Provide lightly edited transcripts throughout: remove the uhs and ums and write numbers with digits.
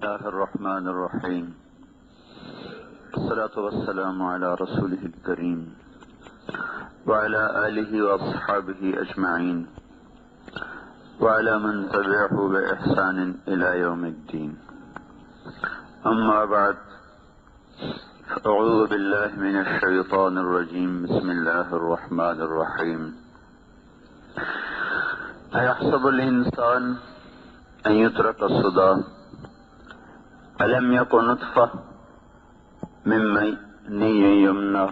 الله الرحمن الرحيم. الصلاة والسلام على رسوله الكريم وعلى آله وأصحابه أجمعين وعلى من تبعه بإحسان إلى يوم الدين. أما بعد، أعوذ بالله من الشيطان الرجيم. بسم الله الرحمن الرحيم. أيحسب الإنسان أن يترك سدى ألم يكن نطفة من مني يمنى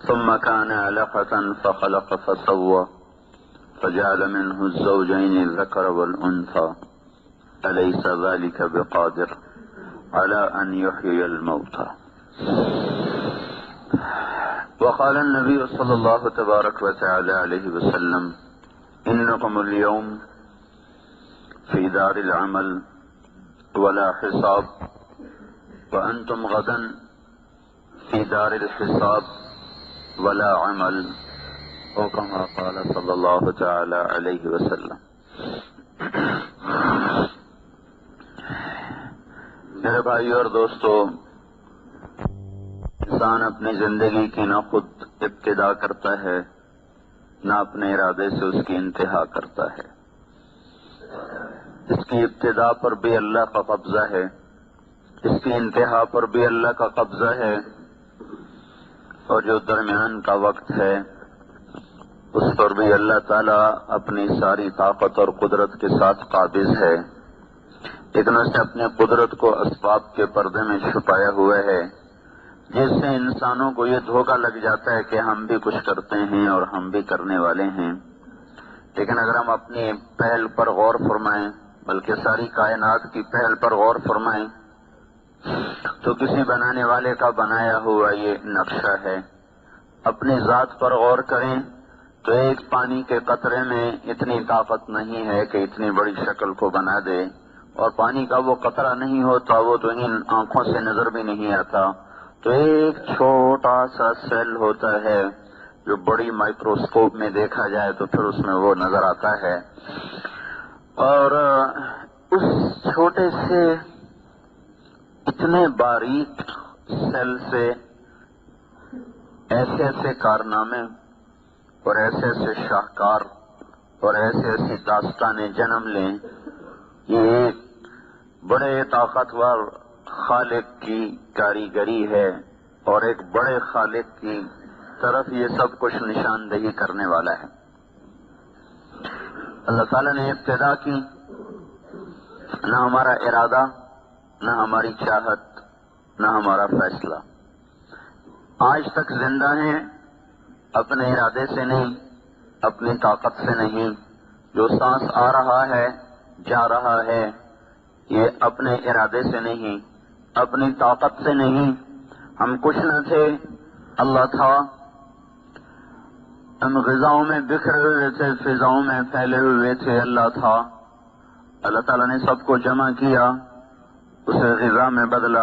ثم كان علقة فخلق فسوى فجعل منه الزوجين الذكر والأنثى أليس ذلك بقادر على أن يحيي الموتى. وقال النبي صلى الله تبارك وتعالى عليه وسلم: إنكم اليوم في دار العمل ولا حساب وأنتم غدا في دار الحساب ولا عمل، او كما قال صلی اللہ تعالی علیہ وسلم. میرے بھائی اور دوستو، انسان اپنی زندگی کی نہ خود ابتدا کرتا ہے نہ اپنے ارادے سے اس کی انتہا کرتا ہے. اس کی ابتدا پر بھی اللہ کا قبضہ ہے، اس کی انتہا پر بھی اللہ کا قبضہ ہے، اور جو درمیان کا وقت ہے اس پر بھی اللہ تعالیٰ اپنی ساری طاقت اور قدرت کے ساتھ قابض ہے، لیکن اس نے اپنی قدرت کو اسباب کے پردے میں چھپایا ہوا ہے، جس سے انسانوں کو یہ دھوکہ لگ جاتا ہے کہ ہم بھی کچھ کرتے ہیں اور ہم بھی کرنے والے ہیں. لیکن اگر ہم اپنی پہل پر غور فرمائیں، بلکہ ساری کائنات کی پہل پر غور فرمائیں، تو کسی بنانے والے کا بنایا ہوا یہ نقشہ ہے. اپنی ذات پر غور کریں تو ایک پانی کے قطرے میں اتنی طاقت نہیں ہے کہ اتنی بڑی شکل کو بنا دے، اور پانی کا وہ قطرہ نہیں ہوتا، وہ تو ان آنکھوں سے نظر بھی نہیں آتا. تو ایک چھوٹا سا سیل ہوتا ہے جو بڑی مائکروسکوپ میں دیکھا جائے تو پھر اس میں وہ نظر آتا ہے، اور اس چھوٹے سے اتنے باریک سیل سے ایسے ایسے کارنامے اور ایسے ایسے شاہکار اور ایسے ایسی داستانیں جنم لیں. یہ ایک بڑے طاقتور خالق کی کاریگری ہے، اور ایک بڑے خالق کی طرف یہ سب کچھ نشاندہی کرنے والا ہے. اللہ تعالیٰ نے ابتدا کی، نہ ہمارا ارادہ، نہ ہماری چاہت، نہ ہمارا فیصلہ. آج تک زندہ ہیں، اپنے ارادے سے نہیں، اپنی طاقت سے نہیں. جو سانس آ رہا ہے، جا رہا ہے، یہ اپنے ارادے سے نہیں، اپنی طاقت سے نہیں. ہم کچھ نہ تھے، اللہ تھا. ہم غذاؤں میں بکھرے ہوئے تھے، فضاؤں میں پھیلے ہوئے تھے، اللہ تھا. اللہ تعالیٰ نے سب کو جمع کیا، اسے غذا میں بدلا،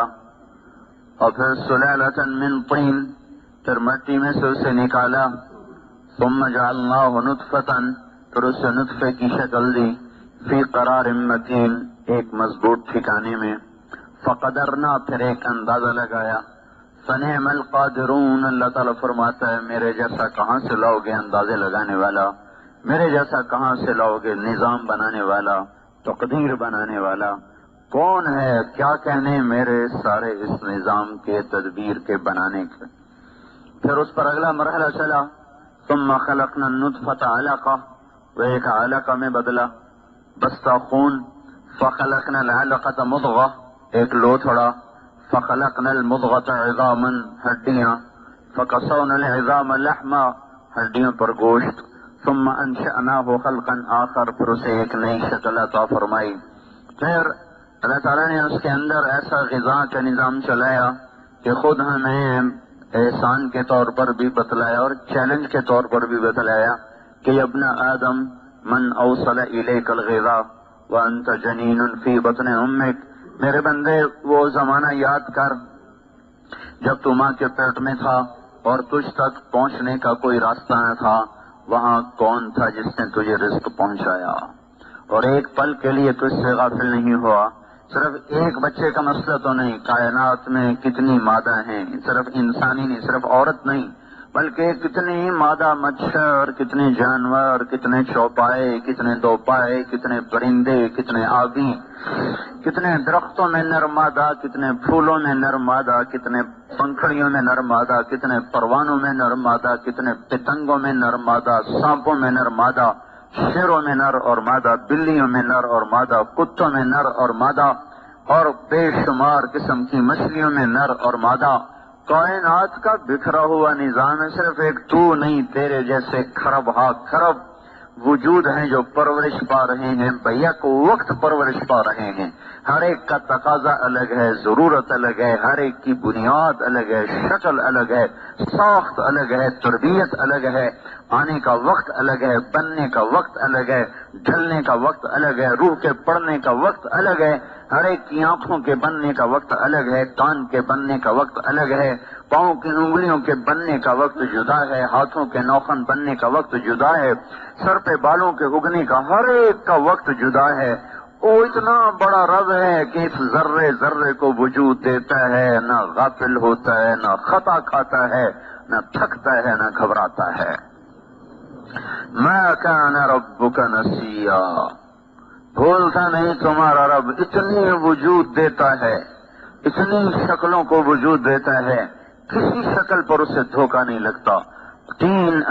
اور پھر سلالۃ من طین، پھر مٹی میں سے اسے نکالا. ثم جعلناہ نطفۃ، پھر اسے نطفے کی شکل دی. فی قرار مکین، ایک مضبوط ٹھکانے میں. فقدرنا، پھر ایک اندازہ لگایا. فنعم القادرون، اللہ تعالیٰ فرماتا ہے میرے جیسا کہاں سے لاؤ گے اندازے لگانے والا، میرے جیسا کہاں سے لاؤ گے نظام بنانے والا، تقدیر بنانے والا. کون ہے، کیا کہنے میرے سارے اس نظام کے تدبیر کے بنانے کے. پھر اس پر اگلا مرحلہ چلا. ثم خلقنا النطفة علقہ، وہ ایک علقہ میں بدلا، بستہ خون. فخلقنا العلقة مضغہ، ایک لوتھڑا. فخلقنا المضغة عظاما، ہڈیاں. فکسونا العظام لحما، ہڈیوں پر گوشت. ثم انشأناه خلقا آخر، پھر اسے ایک نئی شکل عطا فرمائی. پھر اللہ تعالیٰ نے اس کے اندر ایسا غذا کا نظام چلایا کہ خود ہمیں احسان کے طور پر بھی بتلایا اور چیلنج کے طور پر بھی بتلایا کہ ابن آدم من اوصل الیک الغذاء وانت جنین فی بطن امک. میرے بندے وہ زمانہ یاد کر جب تو ماں کے پیٹ میں تھا اور تجھ تک پہنچنے کا کوئی راستہ نہ تھا. وہاں کون تھا جس نے تجھے رزق پہنچایا، اور ایک پل کے لیے تجھ سے غافل نہیں ہوا. صرف ایک بچے کا مسئلہ تو نہیں، کائنات میں کتنی مادہ ہیں، صرف انسانی نہیں، صرف عورت نہیں، بلکہ کتنی مادہ مچھر، کتنے جانور، کتنے چوپائے، کتنے دوپائے، کتنے پرندے، کتنے آبی، کتنے درختوں میں نر مادہ، کتنے پھولوں میں نر مادہ، کتنے پنکھڑیوں میں نر مادہ، کتنے پروانوں میں نر مادہ، کتنے پتنگوں میں نر مادہ، سانپوں میں نر مادہ، شیروں میں نر اور مادہ، بلیوں میں نر اور مادہ، کتوں میں نر اور مادہ، اور بے شمار قسم کی مچھلیوں میں نر اور مادہ۔ کائنات کا بکھرا ہوا نظام ہے، صرف ایک تو نہیں، تیرے جیسے کھرب ہا کھرب وجود ہیں جو پرورش پا رہے ہیں، بیک وقت پرورش پا رہے ہیں۔ ہر ایک کا تقاضا الگ ہے، ضرورت الگ ہے، ہر ایک کی بنیاد الگ ہے، شکل الگ ہے، ساخت الگ ہے، تربیت الگ ہے، آنے کا وقت الگ ہے، بننے کا وقت الگ ہے، ڈھلنے کا وقت الگ ہے، روح کے پڑنے کا وقت الگ ہے، ہر ایک کی آنکھوں کے بننے کا وقت الگ ہے، کان کے بننے کا وقت الگ ہے، پاؤں کی انگلیوں کے بننے کا وقت جدا ہے، ہاتھوں کے نوخن بننے کا وقت جدا ہے، سر پہ بالوں کے اگنے کا ہر ایک کا وقت جدا ہے۔ وہ اتنا بڑا رب ہے کہ اس ذرے ذرے کو وجود دیتا ہے، نہ غافل ہوتا ہے، نہ خطا کھاتا ہے، نہ تھکتا ہے، نہ گھبراتا ہے۔ ما کان ربک نسیا، بھولتا نہیں تمہارا رب، اتنی وجود دیتا ہے، اتنی شکلوں کو وجود دیتا ہے، کسی شکل پر اسے دھوکہ نہیں لگتا۔ تین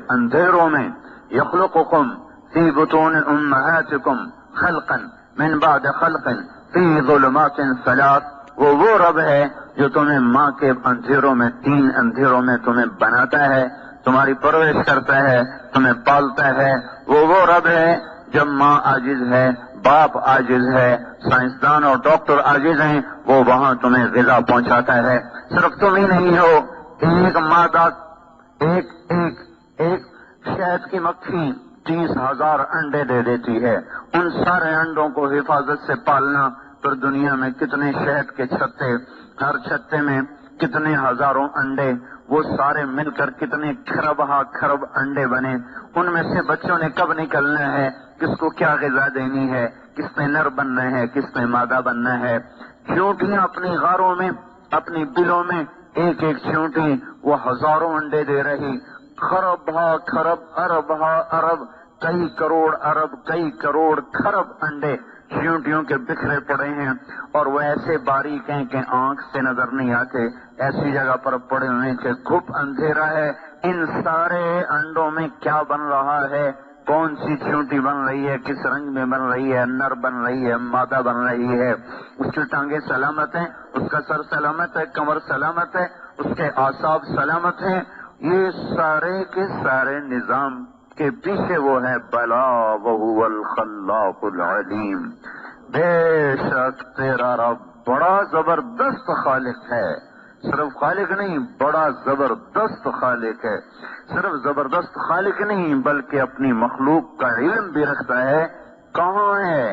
اندھیروں میں یخلقکم فی بطون امہاتکم خلقا من بعد خلق فی ظلمات ثلاث، وہ رب ہے جو تمہیں ماں کے اندھیروں میں، تین اندھیروں میں تمہیں بناتا ہے، تمہاری پرورش کرتا ہے، تمہیں پالتا ہے۔ وہ رب ہے جب ماں عاجز ہے، باپ عاجز ہے، سائنسدان اور ڈاکٹر عاجز ہیں، وہ وہاں تمہیں غذا پہنچاتا ہے۔ صرف تم ہی نہیں ہو، ایک مادہ، ایک شہد کی مکھی 30,000 انڈے دے دیتی ہے۔ ان سارے انڈوں کو حفاظت سے پالنا، پھر دنیا میں کتنے شہد کے چھتے، ہر چھتے میں کتنے ہزاروں انڈے، وہ سارے مل کر کتنے کھرب انڈے بنے، ان میں سے بچوں نے کب نکلنا ہے، کس کو کیا غذا دینی ہے، کس میں نر بننا ہے، کس میں مادہ بننا ہے۔ چیونٹیاں اپنی غاروں میں، اپنی بلوں میں، ایک ایک چیونٹی وہ ہزاروں انڈے دے رہی، خرب ارب، کئی کروڑ کھرب انڈے چیونٹیوں کے بکھرے پڑے ہیں، اور وہ ایسے باریک ہیں کہ آنکھ سے نظر نہیں آتے، ایسی جگہ پر پڑے ہوئے کہ گھپ اندھیرا ہے۔ ان سارے انڈوں میں کیا بن رہا ہے، کون سی چیونٹی بن رہی ہے، کس رنگ میں بن رہی ہے، نر بن رہی ہے، مادہ بن رہی ہے، اس کی ٹانگیں سلامت ہیں، اس کا سر سلامت ہے، کمر سلامت ہے، اس کے اعصاب سلامت ہیں۔ یہ سارے کے سارے نظام کے پیچھے وہ ہے بلا وہو الخلاق العلیم، بے شک تیرا رب بڑا زبردست خالق ہے، صرف خالق نہیں، بڑا زبردست خالق ہے، صرف زبردست خالق نہیں بلکہ اپنی مخلوق کا علم بھی رکھتا ہے، کہاں ہے،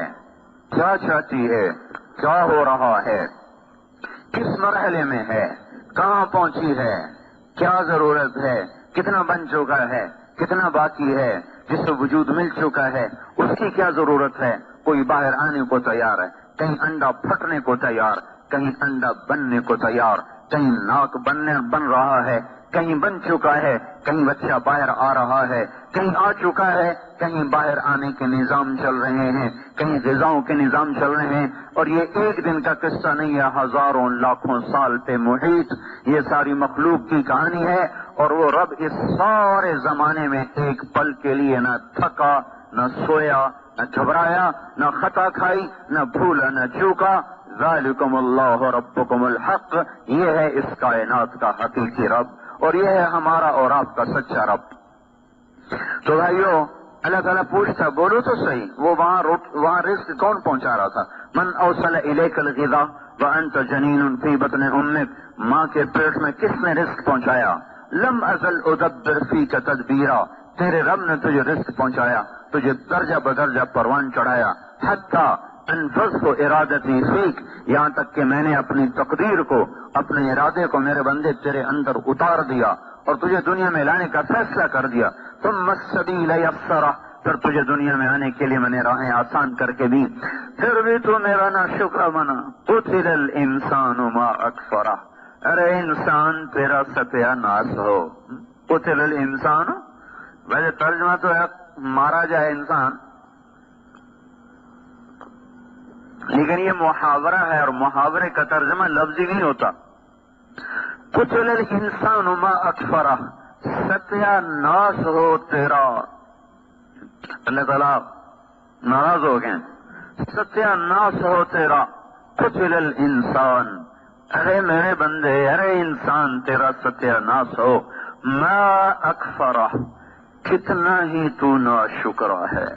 کیا چاہتی ہے، کیا ہو رہا ہے، کس مرحلے میں ہے، کہاں پہنچی ہے، کیا ضرورت ہے، کتنا بن چکا ہے، کتنا باقی ہے، جس کو وجود مل چکا ہے اس کی کیا ضرورت ہے۔ کوئی باہر آنے کو تیار ہے، کہیں انڈا پھٹنے کو تیار، کہیں انڈا بننے کو تیار، کہیں ناک بن رہا ہے، کہیں بن چکا ہے، کہیں بچہ باہر آ رہا ہے، کہیں آ چکا ہے، کہیں باہر آنے کے نظام چل رہے ہیں، کہیں غذاؤں کے نظام چل رہے ہیں، اور یہ ایک دن کا قصہ نہیں ہے، ہزاروں لاکھوں سال پہ محیط یہ ساری مخلوق کی کہانی ہے۔ اور وہ رب اس سارے زمانے میں ایک پل کے لیے نہ تھکا، نہ سویا، نہ گھبرایا، نہ خطا کھائی، نہ بھولا، نہ چوکا۔ ذالکم اللہ ربکم الحق، یہ ہے اس کائنات کا حقیقی رب، اور یہ ہے ہمارا اور آپ کا سچا رب۔ تو بھائیو، اللہ تعالیٰ پوچھتا، بولو تو صحیح، وہ وہاں رزق کون پہنچا رہا تھا؟ من اوصل الیک الغذاء وانت جنین فی بطن امک، ماں کے پیٹ میں کس نے رزق پہنچایا؟ لم ازل ادبر فیک تدبیرا، تیرے رب نے تجھے رزق پہنچایا، تجھے درجہ بدرجہ پروان چڑھایا، حتی انفذت ارادتی فیک، یہاں تک کہ میں نے اپنی تقدیر کو، اپنے ارادے کو میرے بندے تیرے اندر اتار دیا اور تجھے دنیا میں لانے کا فیصلہ کر دیا۔ ثم السبیل یسرہ، پھر تجھے دنیا میں آنے کے لیے میں نے راہیں آسان کر کے دی، پھر بھی تو میرا نا شکر بنا۔ قتل الانسان ما اکفرہ، ارے انسان تیرا ستیہ ناس ہو۔ قتل الانسان، ویسے ترجمہ تو ہے مارا جائے انسان، لیکن یہ محاورہ ہے اور محاورے کا ترجمہ لفظی نہیں ہوتا۔ قتل الانسان ما اکفرہ، ستیہ ناس ہو تیرا۔ اللہ تعالیٰ ناراض ہو گئے، ستیہ ناس ہو تیرا۔ قتل الانسان، ارے میرے بندے، ارے انسان تیرا ستیہ ناس ہو۔ ما اکفرہ، کتنا ہی تو ناشکر ہے۔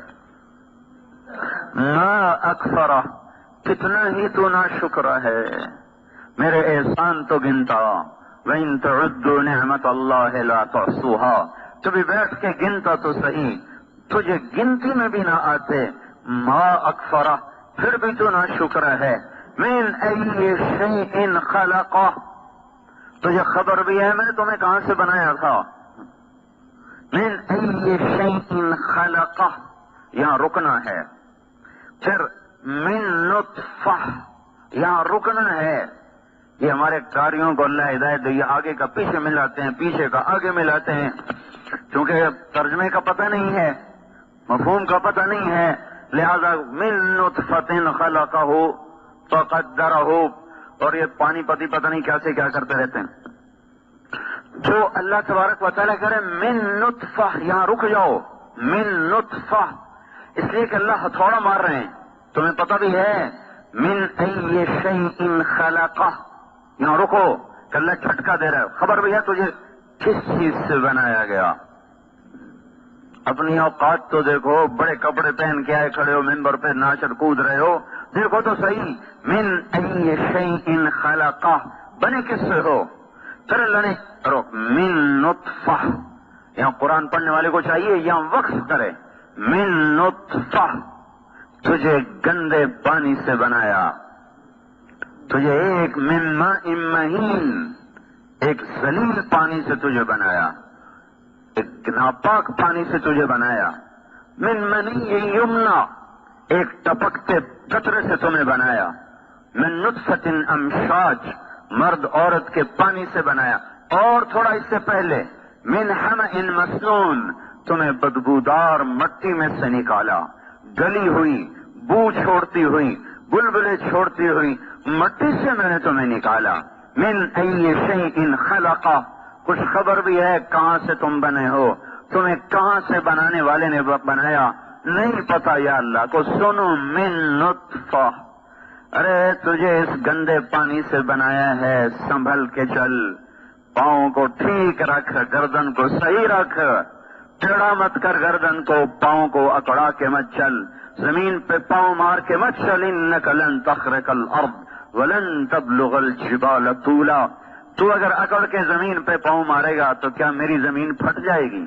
ما اکفرہ، کتنا ہی تو ناشکر ہے۔ میرے احسان تو گنتا، وَإِن تَعُدُّوا نِعْمَةَ اللَّهِ لَا تُحْصُوهَا، کبھی بیٹھ کے گنتا تو صحیح، تجھے گنتی میں بھی نہ آتے۔ ما اکفرہ، پھر بھی تو ناشکر ہے۔ من ای شیء خلقہ، تجھے خبر بھی ہے میں نے تمہیں کہاں سے بنایا تھا۔ من ای شیء خلقہ، یہاں رکنا ہے۔ پھر من نطفہ، یہاں رکنا ہے۔ یہ ہمارے کاریوں کو اللہ ہدایت دے، یہ آگے کا پیچھے ملاتے ہیں، پیچھے کا آگے ملاتے ہیں، کیونکہ ترجمے کا پتہ نہیں ہے، مفہوم کا پتہ نہیں ہے، لہذا من نطفۃ خلقہ فقدرہ، اور یہ پانی پتی پتہ نہیں کیسے کیا کرتے رہتے ہیں۔ جو اللہ تبارک و تعالیٰ کرے من نطفہ، یہاں رک جاؤ۔ من نطفہ، اس لیے کہ اللہ ہتھوڑا مار رہے ہیں، تمہیں پتہ بھی ہے۔ من ای شیء خلقہ، یہاں رکو کہ اللہ جھٹکا دے رہا ہے، خبر بھی ہے تجھے کس چیز سے بنایا گیا۔ اپنی اوقات تو دیکھو، بڑے کپڑے پہن کے آئے کھڑے ہو منبر پہ، ناشر کود رہے ہو، دیکھو تو صحیح۔ من ای شیء خلقہ، بنے کس سے ہو؟ پھر اللہ نے من نطفہ، یہاں قرآن پڑھنے والے کو چاہیے یہاں وقف کرے۔ من نطفہ، تجھے گندے پانی سے بنایا، تجھے ایک من ماء مہین، ایک ذلیل پانی سے تجھے بنایا، ایک ناپاک پانی سے تجھے بنایا۔ من منی یمنا، ایک ٹپکتے قطرے سے تمہیں بنایا۔ من نطفۃ امشاج، مرد عورت کے پانی سے بنایا۔ اور تھوڑا اس سے پہلے من حمأ مسنون، تمہیں بدبودار مٹی میں سے نکالا، گلی ہوئی، بو چھوڑتی ہوئی، بلبلے چھوڑتی ہوئی مٹی سے میں نے تمہیں نکالا۔ من ای شیء خلقہ، کچھ خبر بھی ہے کہاں سے تم بنے ہو، تمہیں کہاں سے بنانے والے نے بنایا نہیں پتا یا اللہ کو۔ سنو من نطفہ، ارے تجھے اس گندے پانی سے بنایا ہے، سنبھل کے چل، پاؤں کو ٹھیک رکھ، گردن کو صحیح رکھ، ٹیڑھا مت کر گردن کو، پاؤں کو اکڑا کے مت چل، زمین پہ پاؤں مار کے مت چل۔ انک لن تخرق الارض ولن تبلغ الجبال طولا، تو اگر اکڑ کے زمین پہ پاؤں مارے گا تو کیا میری زمین پھٹ جائے گی؟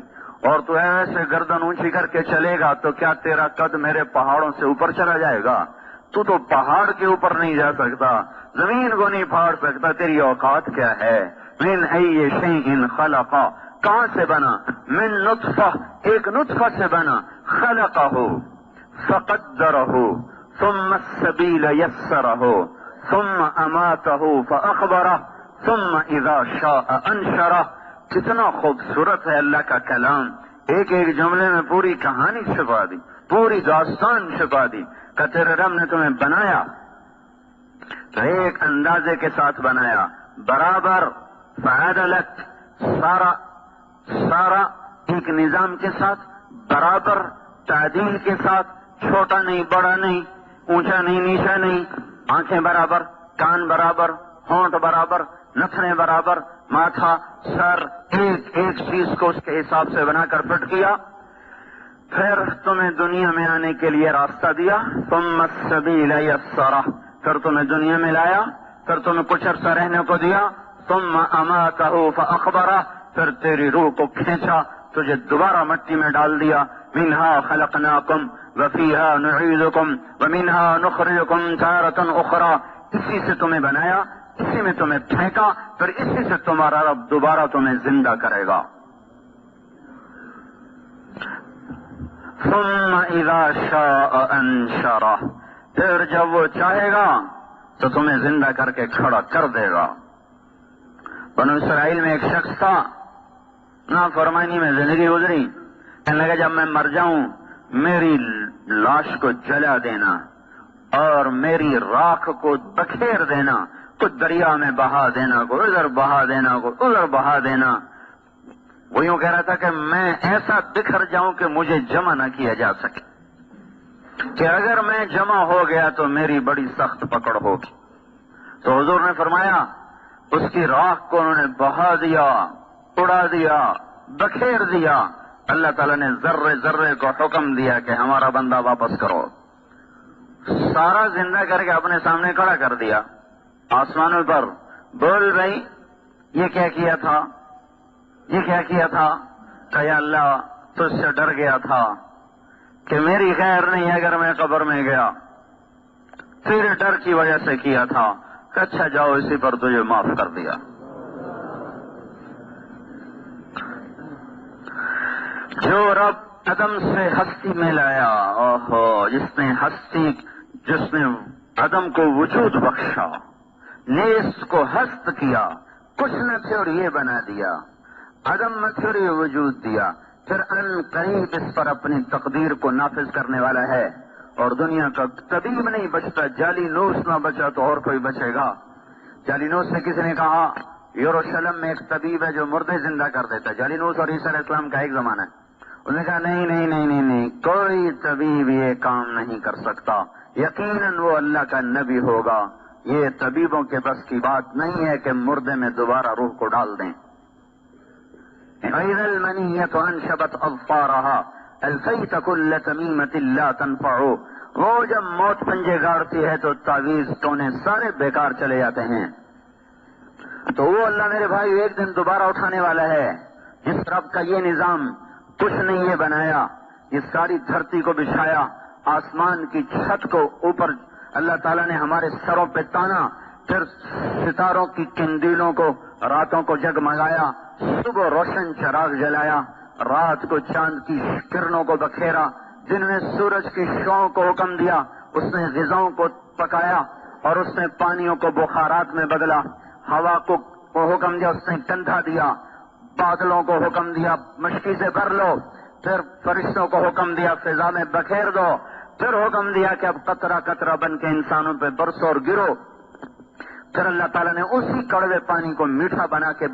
اور تو ایسے گردن اونچی کر کے چلے گا تو کیا تیرا قد میرے پہاڑوں سے اوپر چلا جائے گا؟ تو پہاڑ کے اوپر نہیں جا سکتا، زمین کو نہیں پھاڑ سکتا، تیری اوقات کیا ہے؟ من ای شیء خلقہ، کہاں سے بنا؟ من نطفہ، ایک نطفہ سے بنا، خلقہ فقدرہ ثم السبیل یسرہ ثم اماتہ فاخبرہ ثم اذا شاء انشرہ۔ کتنا خوبصورت ہے اللہ کا کلام، ایک ایک جملے میں پوری کہانی چھپا دی، پوری داستان چھپا دی کہ تیرے رب نے تمہیں بنایا تو ایک اندازے کے ساتھ بنایا، برابر، فعدلت، سارا ایک نظام کے ساتھ، برابر تعدیل کے ساتھ، چھوٹا نہیں بڑا نہیں، اونچا نہیں نیچا نہیں، آنکھیں برابر، کان برابر، ہونٹ برابر، نتنے برابر، ماتھا، سر، ایک ایک چیز کو اس کے حساب سے بنا کر فٹ کیا۔ پھر تمہیں دنیا میں آنے کے لیے راستہ دیا، ثم السبیل یسرہ، پھر تمہیں دنیا میں لایا، پھر تمہیں کچھ عرصہ رہنے کو دیا، ثم اماتہ فاخبرہ، پھر تیری روح کو کھینچا، تجھے دوبارہ مٹی میں ڈال دیا۔ منہا خلقناکم وفیہا نعیدکم ومنہا نخرجکم تارۃ اخری، اسی سے تمہیں بنایا، اسی میں تمہیں پھینکا، پھر اسی سے تمہارا رب دوبارہ تمہیں زندہ کرے گا۔ ثم اذا شاء انشرہ، پھر جب وہ چاہے گا تو تمہیں زندہ کر کے کھڑا کر دے گا۔ بنو اسرائیل میں ایک شخص تھا، نافرمانی میں زندگی گزری، کہنے لگا جب میں مر جاؤں میری لاش کو جلا دینا اور میری راکھ کو بکھیر دینا، کچھ دریا میں بہا دینا، کو ادھر بہا دینا، کو ادھر بہا دینا۔ وہ یوں کہہ رہا تھا کہ میں ایسا بکھر جاؤں کہ مجھے جمع نہ کیا جا سکے، کہ اگر میں جمع ہو گیا تو میری بڑی سخت پکڑ ہوگی۔ تو حضور نے فرمایا اس کی راکھ کو انہوں نے بہا دیا، اڑا دیا، بکھیر دیا۔ اللہ تعالیٰ نے ذرے ذرے کو حکم دیا کہ ہمارا بندہ واپس کرو، سارا زندہ کر کے اپنے سامنے کھڑا کر دیا آسمانوں پر۔ بول بھائی یہ کیا کیا تھا، یہ کیا کیا تھا؟ کہ یا اللہ تجھ سے ڈر گیا تھا کہ میری خیر نہیں اگر میں قبر میں گیا، تیرے ڈر کی وجہ سے کیا تھا، کہ اچھا جاؤ اسی پر تجھے معاف کر دیا۔ جو رب عدم سے ہستی میں لایا، اوہو، جس نے عدم کو وجود بخشا، نیست کو ہست کیا، کچھ نہ تھے اور یہ بنا دیا، عدم نہ تھے اور یہ وجود دیا، پھر ان قریب اس پر اپنی تقدیر کو نافذ کرنے والا ہے۔ اور دنیا کا طبیب نہیں بچتا، جعلی نوس نہ بچا تو اور کوئی بچے گا؟ جعلی نوس سے کسی نے کہا یروشلم میں ایک طبیب ہے جو مردے زندہ کر دیتا ہے۔ جعلی نوس اور عیسیٰ علیہ السلام کا ایک زمانہ ہے۔ انہوں نے کہا نہیں نہیں نہیں نہیں نہیں، کوئی طبیب یہ کام نہیں کر سکتا، یقیناً وہ اللہ کا نبی ہوگا، یہ طبیبوں کے بس کی بات نہیں ہے کہ مردے میں دوبارہ روح کو ڈال دیں۔ اِذَا الْمَنِيَّةُ أَنْشَبَتْ أَظْفَارَهَا أَلْفَيْتَ كُلَّ تَمِيمَةٍ لَا تَنْفَعُ، وہ جب موت پنجے گاڑتی ہے تو تعویذ ٹونے سارے بیکار چلے جاتے ہیں۔ تو وہ اللہ میرے بھائی ایک دن دوبارہ اٹھانے والا ہے، جس رب کا یہ نظام کچھ نہیں یہ بنایا، یہ ساری دھرتی کو بچھایا، آسمان کی چھت کو اوپر اللہ تعالیٰ نے ہمارے سروں پہ تانا، پھر ستاروں کی کندیلوں کو راتوں کو جگمگایا، صبح روشن چراغ جلایا، رات کو چاند کی کرنوں کو بکھیرا، دن میں سورج کی شعاؤں کو حکم دیا، اس نے غذاؤں کو پکایا اور اس نے پانیوں کو بخارات میں بدلا، ہوا کو حکم دیا، اس نے کندھا دیا، بادلوں کو حکم دیا مشکی سے بھر لو، پھر فرشتوں کو حکم دیا فضا میں بکھیر دو، پھر حکم دیا کہ اب قطرہ قطرہ بن کے انسانوں پہ برسو اور گرو۔ پھر اللہ تعالیٰ نے اسی کڑوے پانی کو میٹھا بنا کے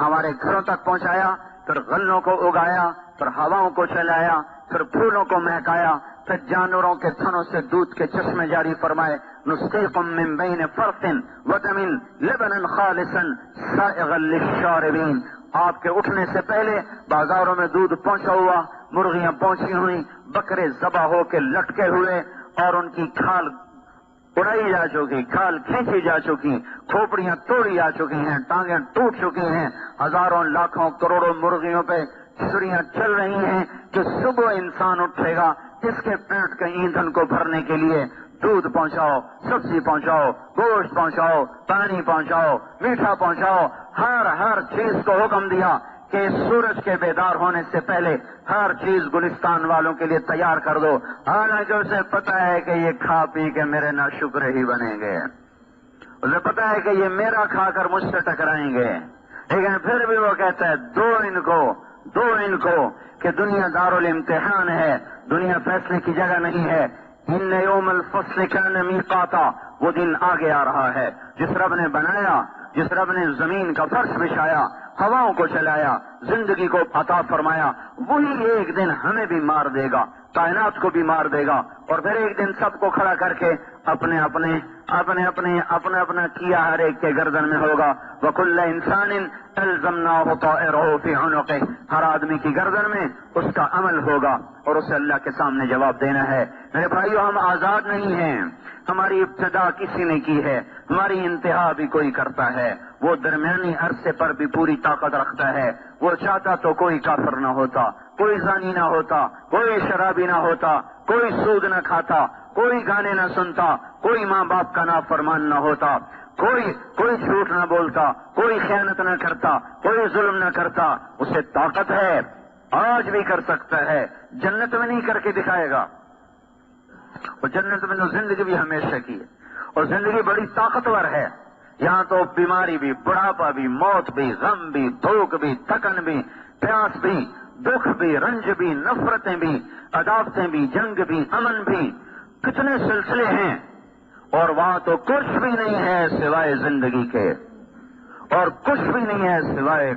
ہمارے گھروں تک پہنچایا، پھر غلوں کو اگایا، پھر ہواؤں کو چلایا، پھر پھولوں کو مہکایا، پھر جانوروں کے تھنوں سے دودھ کے چشمے جاری فرمائے، نسقیکم من بین فرث ودم لبنا خالصا سائغا للشاربین۔ آپ کے اٹھنے سے پہلے بازاروں میں دودھ پہنچا ہوا، مرغیاں پہنچی ہوئی، بکرے ذبح ہو کے لٹکے ہوئے اور ان کی کھال اڑائی جا چکی، کھال کھینچی جا چکی، کھوپڑیاں توڑی جا چکی ہیں، ٹانگیں ٹوٹ چکی ہیں، ہزاروں لاکھوں کروڑوں مرغیوں پہ چھریاں چل رہی ہیں کہ صبح انسان اٹھے گا اس کے پیٹ کے ایندھن کو بھرنے کے لیے دودھ پہنچاؤ، سبزی پہنچاؤ، گوشت پہنچاؤ، پانی پہنچاؤ، میٹھا پہنچاؤ، ہر چیز کو حکم دیا کہ سورج کے بیدار ہونے سے پہلے ہر چیز گلستان والوں کے لیے تیار کر دو، حالانکہ اسے پتا ہے کہ یہ کھا پی کے میرے ناشکر ہی بنیں گے، اسے پتا ہے کہ یہ میرا کھا کر مجھ سے ٹکرائیں گے، لیکن پھر بھی وہ کہتا ہے دو ان کو کہ دنیا دارالامتحان ہے، دنیا فیصلے کی جگہ نہیں ہے۔ ان یوم الفصل کان میقاتا، وہ دن آگے آ رہا ہے۔ جس رب نے بنایا، جس رب نے زمین کا فرش بچھایا، ہواؤں کو چلایا، زندگی کو عطا فرمایا، وہی ایک دن ہمیں بھی مار دے گا، کائنات کو بھی مار دے گا، اور پھر ایک دن سب کو کھڑا کر کے اپنا کیا ہر ایک کے گردن میں ہوگا۔ وَكُلَّ إِنسَانٍ أَلْزَمْنَاهُ طَائِرَهُ فِي عُنُقِهِ، ہر آدمی کی گردن میں اس کا عمل ہوگا اور اسے اللہ کے سامنے جواب دینا ہے۔ میرے بھائیو، ہم آزاد نہیں ہیں، ہماری ابتدا کسی نے کی ہے، ہماری انتہا بھی کوئی کرتا ہے، وہ درمیانی عرصے پر بھی پوری طاقت رکھتا ہے۔ وہ چاہتا تو کوئی کافر نہ ہوتا، کوئی زانی نہ ہوتا، کوئی شرابی نہ ہوتا، کوئی سود نہ کھاتا، کوئی گانے نہ سنتا، کوئی ماں باپ کا نافرمان نہ ہوتا، کوئی جھوٹ نہ بولتا، کوئی خیانت نہ کرتا، کوئی ظلم نہ کرتا۔ اسے طاقت ہے، آج بھی کر سکتا ہے، جنت میں نہیں کر کے دکھائے گا. اور جنت میں تو زندگی بھی ہمیشہ کی ہے، اور زندگی بڑی طاقتور ہے. یہاں تو بیماری بھی، بڑھاپا بھی، موت بھی، غم بھی، بھوک بھی، تھکن بھی، پیاس بھی، دکھ بھی، رنج بھی، نفرتیں بھی، عداوتیں بھی، جنگ بھی، امن بھی، کتنے سلسلے ہیں. اور وہاں تو کچھ بھی نہیں ہے سوائے زندگی کے، اور کچھ بھی نہیں ہے سوائے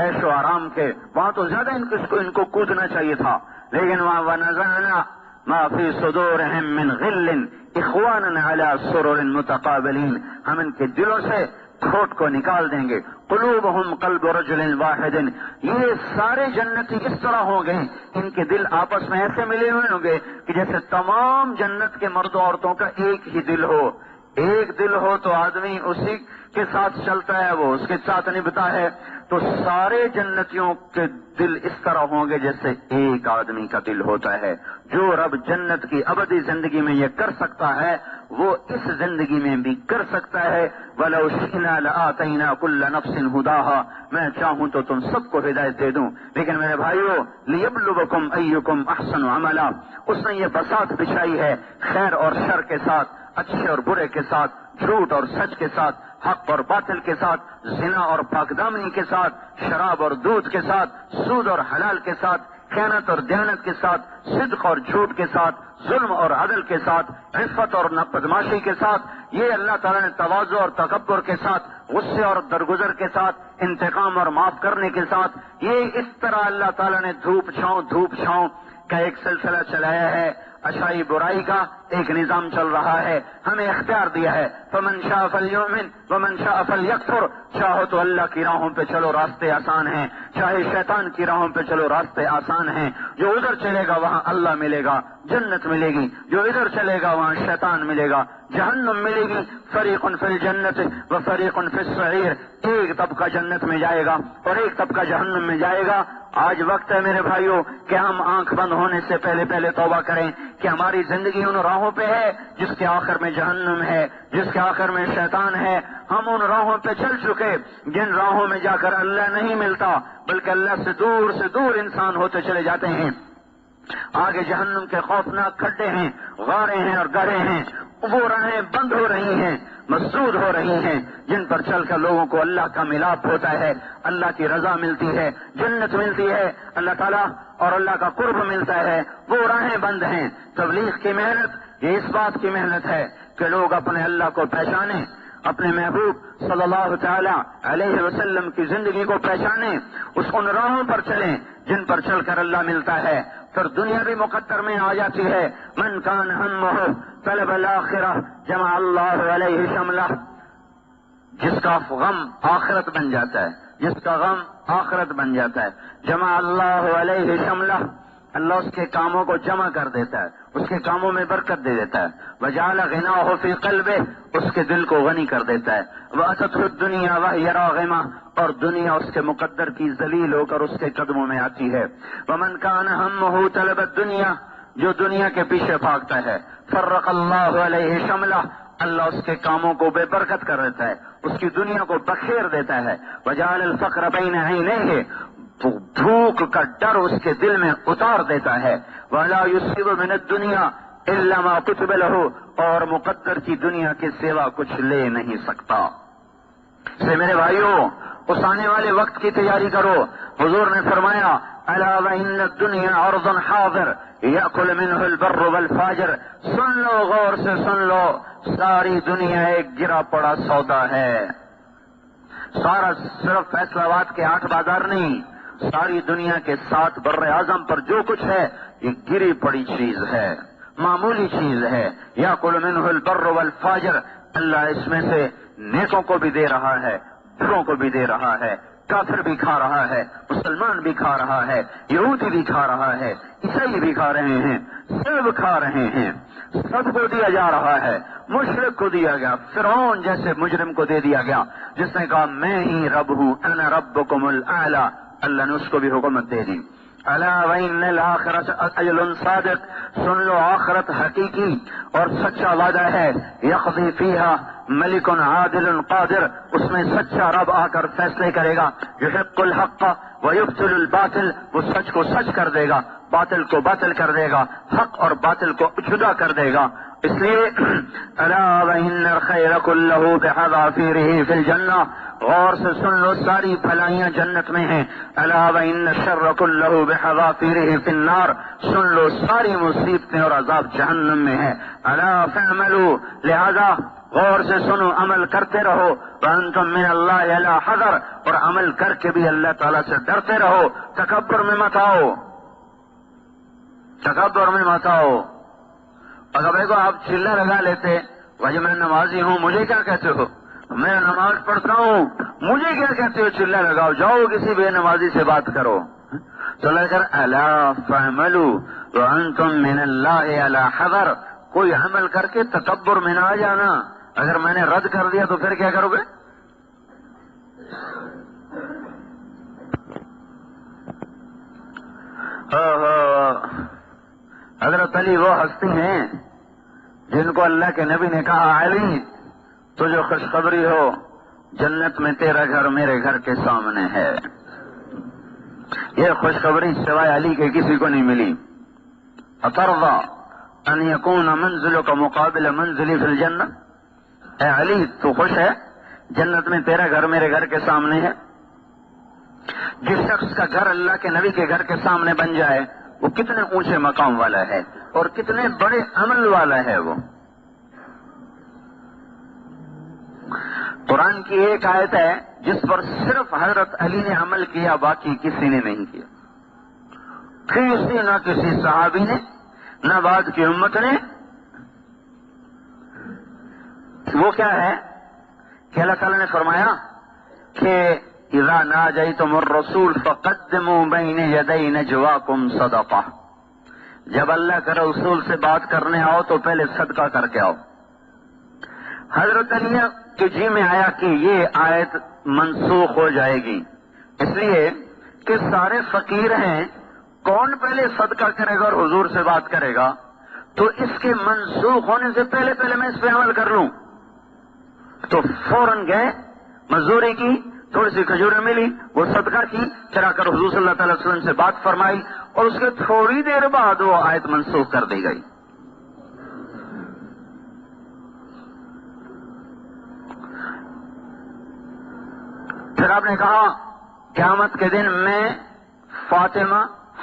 عیش و آرام کے. وہاں تو زیادہ ان کو کودنا چاہیے تھا، لیکن وہاں وَنَزَعْنَا مَا فِي صُدُورِهِم مِّن غِلٍّ إِخْوَانًا عَلَىٰ سُرُرٍ مُتَقَابِلِينَ. ہم ان کے دلوں سے کھوٹ کو نکال دیں گے. قلوبہم قلب رجل واحد. یہ سارے جنتی اس طرح ہوں گے، ان کے دل آپس میں ایسے ملے ہوئے ہوں گے کہ جیسے تمام جنت کے مرد و عورتوں کا ایک ہی دل ہو. ایک دل ہو تو آدمی اسی کے ساتھ چلتا ہے، وہ اس کے ساتھ نبھتا ہے. تو سارے جنتیوں کے دل اس طرح ہوں گے جیسے ایک آدمی کا دل ہوتا ہے. جو رب جنت کی ابدی زندگی میں یہ کر سکتا ہے وہ اس زندگی میں بھی کر سکتا ہے. وَلَوْ شِئْنَا لَآتَيْنَا كُلَّ نَفْسٍ هُدَاهَا. میں چاہوں تو تم سب کو ہدایت دے دوں، لیکن میرے بھائیو لِيَبْلُوَكُمْ أَيُّكُمْ أَحْسَنُ عَمَلًا. اس نے یہ بساط بچھائی ہے خیر اور شر کے ساتھ، اچھے اور برے کے ساتھ، جھوٹ اور سچ کے ساتھ، حق اور باطل کے ساتھ، زنا اور پاکدامنی کے ساتھ، شراب اور دودھ کے ساتھ، سود اور حلال کے ساتھ، خیانت اور دیانت کے ساتھ، صدق اور جھوٹ کے ساتھ، ظلم اور عدل کے ساتھ، عفت اور بدماشی کے ساتھ. یہ اللہ تعالیٰ نے تواضع اور تکبر کے ساتھ، غصے اور درگزر کے ساتھ، انتقام اور معاف کرنے کے ساتھ، یہ اس طرح اللہ تعالیٰ نے دھوپ چھاؤں کا ایک سلسلہ چلایا ہے. اچھائی برائی کا ایک نظام چل رہا ہے، ہمیں اختیار دیا ہے. فمن شاء فلیؤمن ومن شاء فلیکفر. چاہو تو اللہ کی راہوں پہ چلو، راستے آسان ہیں، چاہے شیطان کی راہوں پہ چلو، راستے آسان ہیں. جو ادھر چلے گا وہاں اللہ ملے گا، جنت ملے گی. جو ادھر چلے گا وہاں شیطان ملے گا، جہنم ملے گی. فریق فی الجنت و فریق فی السعیر. ایک طبقہ جنت میں جائے گا اور ایک طبقہ جہنم میں جائے گا. آج وقت ہے میرے بھائیوں کہ ہم آنکھ بند ہونے سے پہلے توبہ کریں کہ ہماری زندگی ان راہوں پہ ہے جس کے آخر میں جہنم ہے، جس کے آخر میں شیطان ہے. ہم ان راہوں پہ چل چکے جن راہوں میں جا کر اللہ نہیں ملتا، بلکہ اللہ سے دور انسان ہوتے چلے جاتے ہیں. آگے جہنم کے خوفناک کھڈے ہیں، غاریں ہیں اور گڑھے ہیں. وہ راہیں بند ہو رہی ہیں، مسدود ہو رہی ہیں، جن پر چل کر لوگوں کو اللہ کا ملاپ ہوتا ہے، اللہ کی رضا ملتی ہے، جنت ملتی ہے، اللہ تعالیٰ اور اللہ کا قرب ملتا ہے. وہ راہیں بند ہیں. تبلیغ کی محنت یہ اس بات کی محنت ہے کہ لوگ اپنے اللہ کو پہچانیں، اپنے محبوب صلی اللہ تعالی علیہ وسلم کی زندگی کو پہچانیں، ان راہوں پر چلیں جن پر چل کر اللہ ملتا ہے. پھر دنیا بھی مقدر میں آ جاتی ہے. من کان ہمہ طلب الآخرہ جمع اللہ علیہ شملہ. جس کا غم آخرت بن جاتا ہے، جس کا غم آخرت بن جاتا ہے، جمع اللہ علیہ شملہ. اللہ اس کے کاموں کو جمع کر دیتا ہے، اس کے کاموں میں برکت دے دیتا ہے. وجعل غناہ فی قلبہ. اس کے دل کو غنی کر دیتا ہے. واتته الدنیا وهي راغمہ. اور دنیا اس کے مقدر کی ذلیل ہو کر اس کے قدموں میں آتی ہے. ومن کان ہمہ طلب الدنیا. جو دنیا کے پیچھے بھاگتا ہے، فرق اللہ علیہ شملہ. اللہ اس کے کاموں کو بے برکت کر دیتا ہے، اس کی دنیا کو بخیر دیتا ہے. وجعل الفقر بین عینیہ. بھوک کا ڈر اس کے دل میں اتار دیتا ہے. ولا یصیب من الدنیا الا ما كتب له. اور مقدر کی دنیا کے سوا کچھ لے نہیں سکتا. سے میرے بھائیوں اس آنے والے وقت کی تیاری کرو. حضور نے فرمایا الا وان الدنیا عرض حاضر یاکل منه البر والفاجر. سن لو، غور سے سن لو، ساری دنیا ایک گرا پڑا سودا ہے. سارا صرف فیصلہ آباد کے 8 بازار نہیں، ساری دنیا کے 7 بر اعظم پر جو کچھ ہے یہ گری پڑی چیز ہے، معمولی چیز ہے. یاکل منه البر والفاجر. اللہ اس میں سے نیکوں کو بھی دے رہا ہے، بروں کو بھی دے رہا ہے. کافر بھی کھا رہا ہے، مسلمان بھی کھا رہا ہے، یہودی بھی کھا رہا ہے، عیسائی بھی کھا رہے ہیں، سب کھا رہے ہیں. سب کو دیا جا رہا ہے. مشرک کو دیا گیا، فرعون جیسے مجرم کو دے دیا گیا جس نے کہا میں ہی رب ہوں، انا ربکم الاعلی. اللہ نے اس کو بھی حکومت دے دی. الا وان الاخرۃ اجل صادق. سن لو آخرت حقیقی اور سچا وعدہ ہے. یقضی فیہا ملک عادل قادر، اس میں سچا رب آ کر فیصلے کرے گا. یحق الحق ویبطل الباطل، وہ سچ کو سچ کر دے گا، باطل کو باطل کر دے گا، حق اور باطل کو جدا کر دے گا. اس لیے الا وان الخیر کلہ بحذافیرہ فی الجنہ، غور سے سن لو ساری بھلائیاں جنت میں ہیں. الا وان الشر کلہ بحذافیرہ فی النار، سن لو ساری مصیبتیں اور عذاب جہنم میں ہے. الا فاعملوا، لہذا غور سے سنو، عمل کرتے رہو. وانتم من اللہ علی حذر، اور عمل کر کے بھی اللہ تعالیٰ سے ڈرتے رہو. تکبر میں مت آؤ، تکبر میں مت آؤ. اگر بھائی کو آپ چلہ لگا لیتے، بھائی میں نمازی ہوں مجھے کیا کہتے ہو، میں نماز پڑھتا ہوں مجھے کیا کہتے ہو، چلہ لگاؤ، جاؤ کسی بے نمازی سے بات کرو. تو لے کر الا فاعملوا وانتم من اللہ علی حذر، کوئی عمل کر کے تکبر میں نہ آ جانا. اگر میں نے رد کر دیا تو پھر کیا کرو گے؟ حضرت علی وہ ہستی ہیں جن کو اللہ کے نبی نے کہا علی تجھے خوشخبری ہو، جنت میں تیرا گھر میرے گھر کے سامنے ہے. یہ خوشخبری سوائے علی کے کسی کو نہیں ملی. اترضى ان يكون منزلك مقابل منزلي في الجنہ، اے علی تو خوش ہے جنت میں تیرا گھر میرے گھر کے سامنے ہے؟ جس شخص کا گھر اللہ کے نبی کے گھر کے سامنے بن جائے وہ کتنے اونچے مقام والا ہے اور کتنے بڑے عمل والا ہے. وہ قرآن کی ایک آیت ہے جس پر صرف حضرت علی نے عمل کیا، باقی کسی نے نہیں کیا. نہ کسی صحابی نے، نہ بعد کی امت نے. وہ کیا ہے کہ اللہ تعالیٰ نے فرمایا کہ اذا ناجیتم الرسول فقدموا بین یدی نجواکم صدقہ، جب اللہ کے رسول سے بات کرنے آؤ تو پہلے صدقہ کر کے آؤ. حضرت علی کے جی میں آیا کہ یہ آیت منسوخ ہو جائے گی، اس لیے کہ سارے فقیر ہیں، کون پہلے صدقہ کرے گا اور حضور سے بات کرے گا، تو اس کے منسوخ ہونے سے پہلے میں اس پہ عمل کر لوں. تو فوراً گئے، مزدوری کی، تھوڑی سی کھجوریں ملی، وہ صدقہ کی، پھر آ کر حضور صلی اللہ تعالی وسلم سے بات فرمائی، اور اس کے تھوڑی دیر بعد وہ آیت منسوخ کر دی گئی. پھر آپ نے کہا قیامت کے دن میں فاطمہ،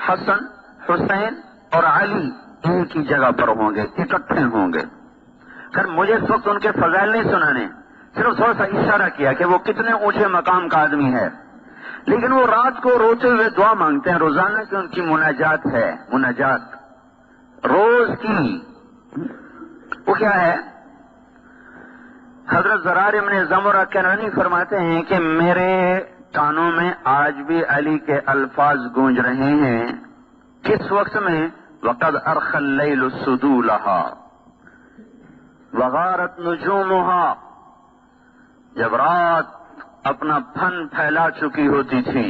حسن، حسین اور علی ایک ہی جگہ پر ہوں گے، اکٹھے ہوں گے. پھر مجھے اس وقت ان کے فضائل نہیں سنانے، صرف تھوڑا سا اشارہ کیا کہ وہ کتنے اونچے مقام کا آدمی ہے. لیکن وہ رات کو روتے ہوئے دعا مانگتے ہیں روزانہ کی، ان کی مناجات ہے، مناجات روز کی. وہ کیا ہے؟ حضرت زرار ابن زمرہ کنانی فرماتے ہیں کہ میرے کانوں میں آج بھی علی کے الفاظ گونج رہے ہیں. کس وقت میں؟ وقد ارخ اللیل سدولہا وغارت نجومہا، جب رات اپنا پھن پھیلا چکی ہوتی تھی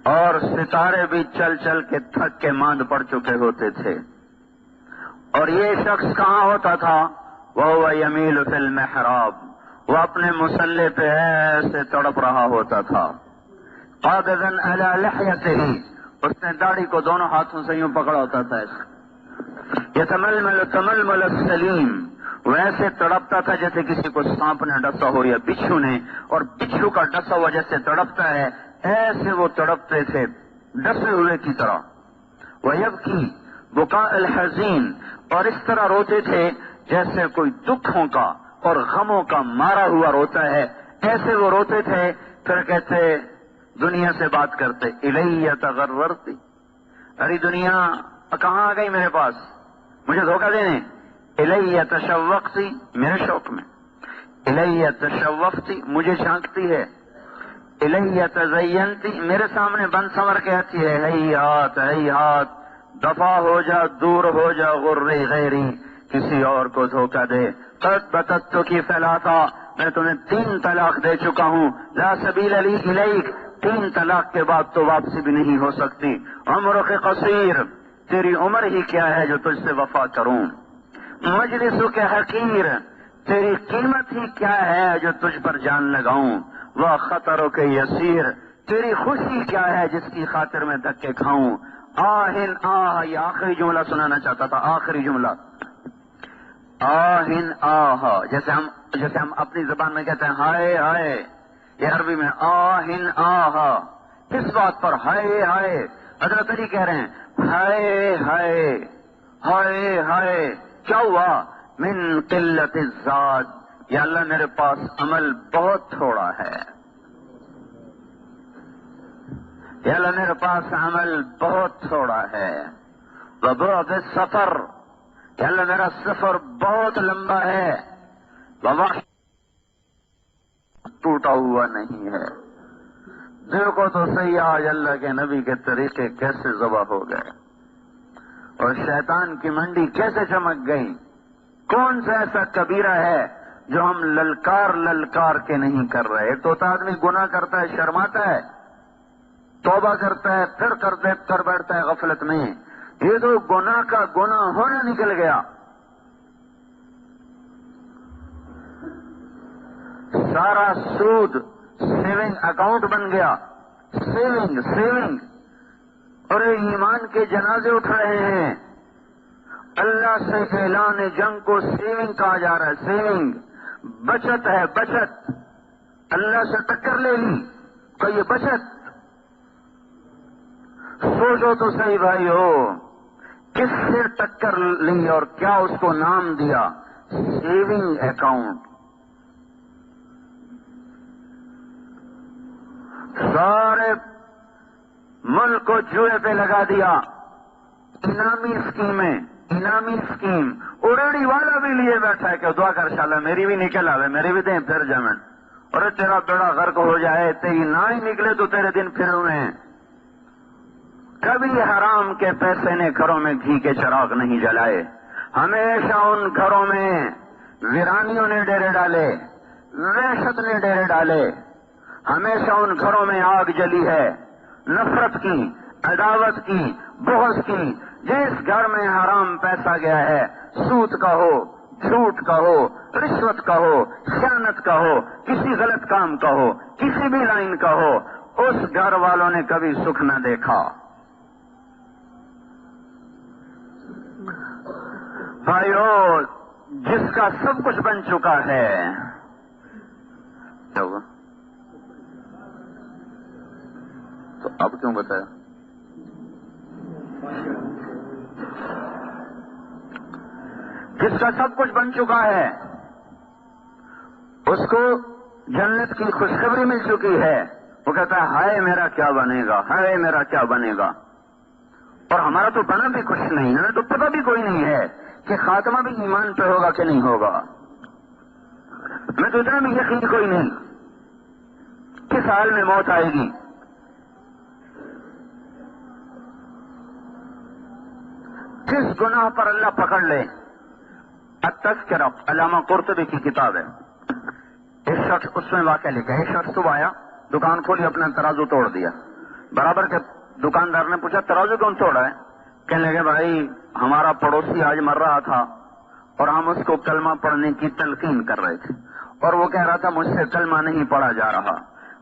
اور ستارے بھی چل چل کے تھک کے ماند پڑ چکے ہوتے تھے. اور یہ شخص کہاں ہوتا تھا؟ وَهُوَ يَمِيلُ فِي الْمِحْرَابِ، وہ اپنے مصلی پہ ایسے تڑپ رہا ہوتا تھا. قَابِضًا عَلَى لِحْيَتِهِ، اس نے داڑھی کو دونوں ہاتھوں سے یوں پکڑا ہوتا تھا. یتململ تململ السلیم، ویسے تڑپتا تھا جیسے کسی کو سانپ نے ڈسا ہو یا بچھو نے، اور بچھو کا ڈسا ہوا جیسے تڑپتا ہے ایسے وہ تڑپتے تھے ڈسے ہوئے کی طرح. وَيَبْكِي بُكَاءَ الْحَزِينَ، اور اس طرح روتے تھے جیسے کوئی دکھوں کا اور غموں کا مارا ہوا روتا ہے، ایسے وہ روتے تھے. پھر کہتے دنیا سے بات کرتے الیہ تغررتی، ارے دنیا کہاں آ گئی میرے پاس مجھے دھوکہ دینے. الیہ تشوقتی، میرے شوق میں. الیہ تشوفتی، مجھے جھانکتی ہے. الیہ تزینتی، میرے سامنے بن سنور کے آتی ہے. ہیہات ہیہات، دفع ہو جا، دور ہو جا، غری غیری، کسی اور کو دھوکہ دے. قد بتت کی ثلاثا، میں تمہیں 3 طلاق دے چکا ہوں. لا سبیل لی الیک، 3 طلاق کے بعد تو واپسی بھی نہیں ہو سکتی. عمرک قصیر، تیری عمر ہی کیا ہے جو تجھ سے وفا کروں، مجلسوں کے حقیر تیری قیمت ہی کیا ہے جو تجھ پر جان لگاؤں، وہ خطروں کے یسیر تیری خوشی کیا ہے جس کی خاطر میں دھکے کھاؤں۔ آہن آہ، یہ آخری جملہ سنانا چاہتا تھا، آخری جملہ، آہن آہ، جیسے ہم اپنی زبان میں کہتے ہیں ہائے ہائے، یہ عربی میں آہن آہ، کس بات پر؟ ہائے ہائے۔ حضرت علی کہہ رہے ہیں ہائے ہائے ہائے ہائے، کیا ہوا؟ من قلت الزاد، یا اللہ میرے پاس عمل بہت تھوڑا ہے، یا اللہ میرے پاس عمل بہت تھوڑا ہے، وبعد السفر، یا اللہ میرا سفر بہت لمبا ہے، ووحش ٹوٹا ہوا نہیں ہے۔ دیکھو تو صحیح آج اللہ کے نبی کے طریقے کیسے ذبح ہو گئے اور شیطان کی منڈی کیسے چمک گئی۔ کون سا ایسا کبیرہ ہے جو ہم للکار للکار کے نہیں کر رہے؟ تو آدمی گناہ کرتا ہے، شرماتا ہے، توبہ کرتا ہے، پھر کر بیٹھتا ہے غفلت میں۔ یہ تو گناہ کا گناہ ہونا نکل گیا، سارا سود سیونگ اکاؤنٹ بن گیا، سیونگ، اور ایمان کے جنازے اٹھ رہے ہیں۔ اللہ سے اعلان جنگ کو سیونگ کہا جا رہا ہے، سیونگ، بچت ہے، بچت، اللہ سے ٹکر لے لی تو یہ بچت۔ سوچو تو صحیح بھائی ہو، کس سے ٹکر لی اور کیا اس کو نام دیا؟ Saving account. سارے ملک کو جوئے پہ لگا دیا، انعامی اسکیم، اڑیڑی والا بھی لیے بیٹھا ہے کہ دعا کر انشاءاللہ میری بھی نکل آوے، میری بھی دیں پھر جمن، اور تیرا بیڑا غرق ہو جائے، تیری نہ ہی نکلے تو تیرے دن پھر ہوئے ہیں۔ کبھی حرام کے پیسے نے گھروں میں گھی کے چراغ نہیں جلائے، ہمیشہ ان گھروں میں ویرانیوں نے ڈیرے ڈالے، وحشت نے ڈیرے ڈالے، ہمیشہ ان گھروں میں آگ جلی ہے، نفرت کی، عداوت کی، بغض کی۔ جس گھر میں حرام پیسہ گیا ہے، سود کا ہو، جھوٹ کا ہو، رشوت کا ہو، خیانت کا ہو، کسی غلط کام کا ہو، کسی بھی لائن کا ہو، اس گھر والوں نے کبھی سکھ نہ دیکھا۔ بھائیو، جس کا سب کچھ بن چکا ہے، کیا ہوا؟ تو اب کیوں بتایا؟ جس کا سب کچھ بن چکا ہے، اس کو جنت کی خوشخبری مل چکی ہے، وہ کہتا ہے ہائے میرا کیا بنے گا، ہائے میرا کیا بنے گا۔ اور ہمارا تو بنا بھی کچھ نہیں، ہمیں تو پتہ بھی کوئی نہیں ہے کہ خاتمہ بھی ایمان پہ ہوگا کہ نہیں ہوگا، ہمیں تو اتنا بھی یقین کوئی نہیں کس حال میں موت آئے گی۔ کس گناہ پر اللہ پکڑ لے۔ التذکرہ، علامہ قرطبی کی کتاب ہے، ایک شخص اس میں واقعہ لکھا ہے، ایک شخص صبح آیا، دکان کھولی، اپنا ترازو توڑ دیا۔ برابر کے دکاندار نے پوچھا ترازو کیوں توڑا ہے؟ کہنے لگے بھائی ہمارا پڑوسی آج مر رہا تھا اور ہم اس کو کلمہ پڑھنے کی تلقین کر رہے تھے، اور وہ کہہ رہا تھا مجھ سے کلمہ نہیں پڑھا جا رہا۔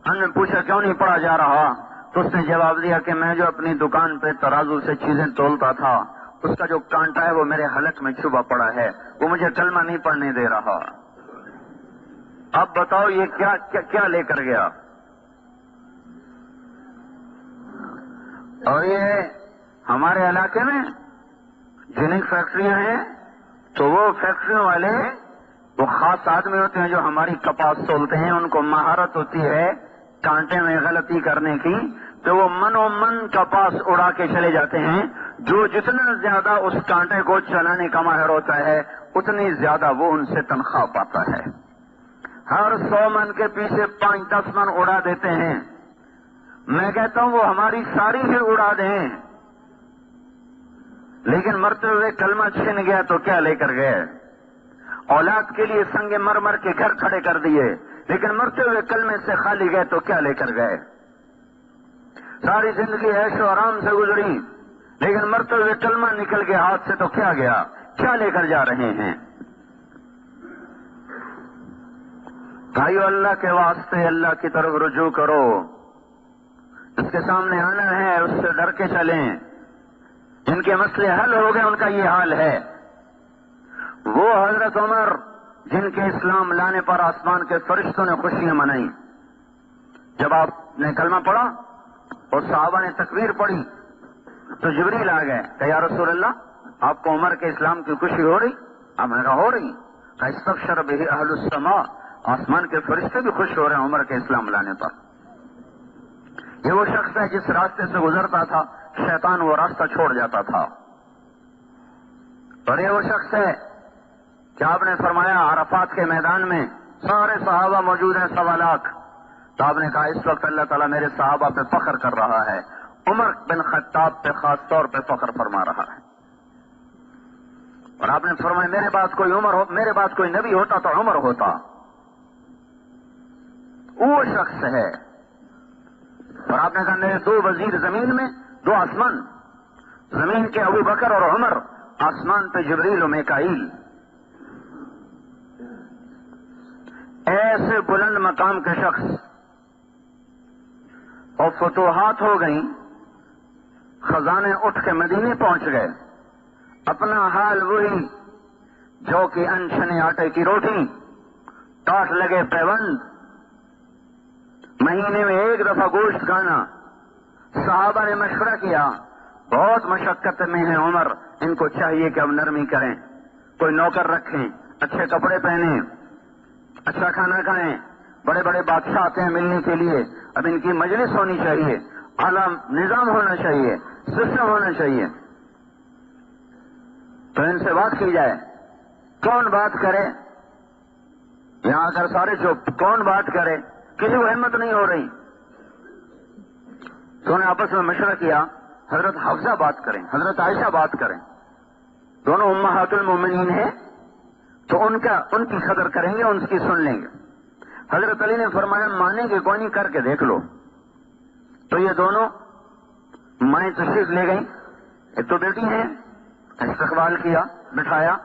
ہم نے پوچھا کیوں نہیں پڑھا جا رہا؟ تو اس نے جواب دیا کہ میں جو اپنی دکان پہ ترازو سے چیزیں تولتا تھا، اس کا جو کانٹا ہے وہ میرے حلق میں چھپا پڑا ہے، وہ مجھے کلمہ نہیں پڑھنے دے رہا۔ اب بتاؤ یہ کیا لے کر گیا؟ اور یہ ہمارے علاقے میں جن فیکٹریاں ہیں تو وہ فیکٹریوں والے وہ خاص آدمی ہوتے ہیں جو ہماری کپاس تولتے ہیں، ان کو مہارت ہوتی ہے کانٹے میں غلطی کرنے کی، تو وہ من و من کپاس اڑا کے چلے جاتے ہیں۔ جو جتنا زیادہ اس کانٹے کو چلانے کا ماہر ہوتا ہے اتنی زیادہ وہ ان سے تنخواہ پاتا ہے۔ ہر 100 من کے پیچھے 5-10 من اڑا دیتے ہیں۔ میں کہتا ہوں وہ ہماری ساری ہی اڑا دیں، لیکن مرتے ہوئے کلمہ چھن گیا تو کیا لے کر گئے؟ اولاد کے لیے سنگ مرمر کے گھر کھڑے کر دیے، لیکن مرتے ہوئے کلمے سے خالی گئے تو کیا لے کر گئے؟ ساری زندگی عیش و آرام سے گزری، لیکن مرتے ہوئے کلمہ نکل کے ہاتھ سے تو کیا گیا؟ کیا لے کر جا رہے ہیں؟ بھائیو، اللہ کے واسطے اللہ کی طرف رجوع کرو. اس کے سامنے آنا ہے، اس سے ڈر کے چلیں. جن کے مسئلے حل ہو گئے ان کا یہ حال ہے. وہ حضرت عمر جن کے اسلام لانے پر آسمان کے فرشتوں نے خوشیاں منائی. جب آپ نے کلمہ پڑھا اور صحابہ نے تکبیر پڑھی تو جبریل آ گئے کہ یا رسول اللہ، آپ کو عمر کے اسلام کی خوشی ہو رہی؟ آپ نے کہا ہو رہی. استبشر بہ اہل السماء، آسمان کے فرشتے بھی خوش ہو رہے ہیں عمر کے اسلام لانے پر. یہ وہ شخص ہے جس راستے سے گزرتا تھا شیطان وہ راستہ چھوڑ جاتا تھا. اور یہ وہ شخص ہے کہ آپ نے فرمایا عرفات کے میدان میں سارے صحابہ موجود ہیں 1.25 لاکھ. تو آپ نے کہا اس وقت اللہ تعالیٰ میرے صحابہ پہ فخر کر رہا ہے. عمر بن خطاب پہ خاص طور پہ فخر فرما رہا ہے. اور آپ نے فرمایا میرے بعد کوئی نبی ہوتا تو عمر ہوتا. وہ شخص ہے. اور آپ نے کہا میرے 2 وزیر زمین میں 2 آسمان، زمین کے ابو بکر اور عمر، آسمان پہ جبریل و میکائیل. ایسے بلند مقام کے شخص. اور فتوحات ہو گئیں، خزانے اٹھ کے مدینے پہنچ گئے. اپنا حال وہی جو کہ انچھنے آٹے کی روٹی، ٹاٹ لگے پیوند. مہینے میں 1 دفعہ گوشت کھانا. صحابہ نے مشورہ کیا بہت مشقت میں ہے عمر، ان کو چاہیے کہ اب نرمی کریں، کوئی نوکر رکھیں، اچھے کپڑے پہنیں، اچھا کھانا کھائیں. بڑے بڑے بادشاہ آتے ہیں ملنے کے لیے، اب ان کی مجلس ہونی چاہیے، اعلیٰ نظام ہونا چاہیے، سسٹم ہونا چاہیے. تو ان سے بات کی جائے. کون بات کرے؟ یہاں آ کر سارے چپ. کون بات کرے؟ کسی کو ہمت نہیں ہو رہی. تو انہوں نے آپس میں مشورہ کیا حضرت حفصہ بات کریں، حضرت عائشہ بات کریں. دونوں امہات المومنین ہیں تو ان کی قدر کریں گے، ان کی سن لیں گے. حضرت علی نے فرمایا مانیں گے کوئی نہیں، کر کے دیکھ لو. تو یہ دونوں مائیں تشریف لے گئیں. ایک تو بیٹی ہیں، استقبال کیا، بٹھایا.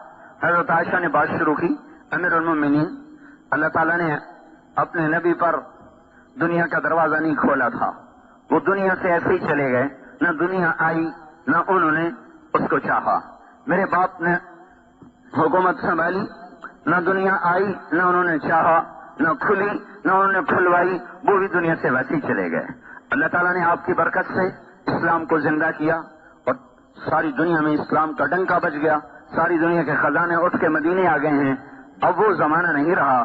حضرت عائشہ نے بات شروع کی. امیر المومنین، اللہ تعالیٰ نے اپنے نبی پر دنیا کا دروازہ نہیں کھولا تھا. وہ دنیا سے ایسے ہی چلے گئے، نہ دنیا آئی نہ انہوں نے اس کو چاہا. میرے باپ نے حکومت سنبھالی، نہ دنیا آئی نہ انہوں نے چاہا، نہ کھلی نہ انہوں نے کھلوائی، وہ بھی دنیا سے ویسے ہی چلے گئے. اللہ تعالیٰ نے آپ کی برکت سے اسلام کو زندہ کیا اور ساری دنیا میں اسلام کا ڈنکا بج گیا. ساری دنیا کے خزانے اٹھ کے مدینے آ گئے ہیں. اب وہ زمانہ نہیں رہا.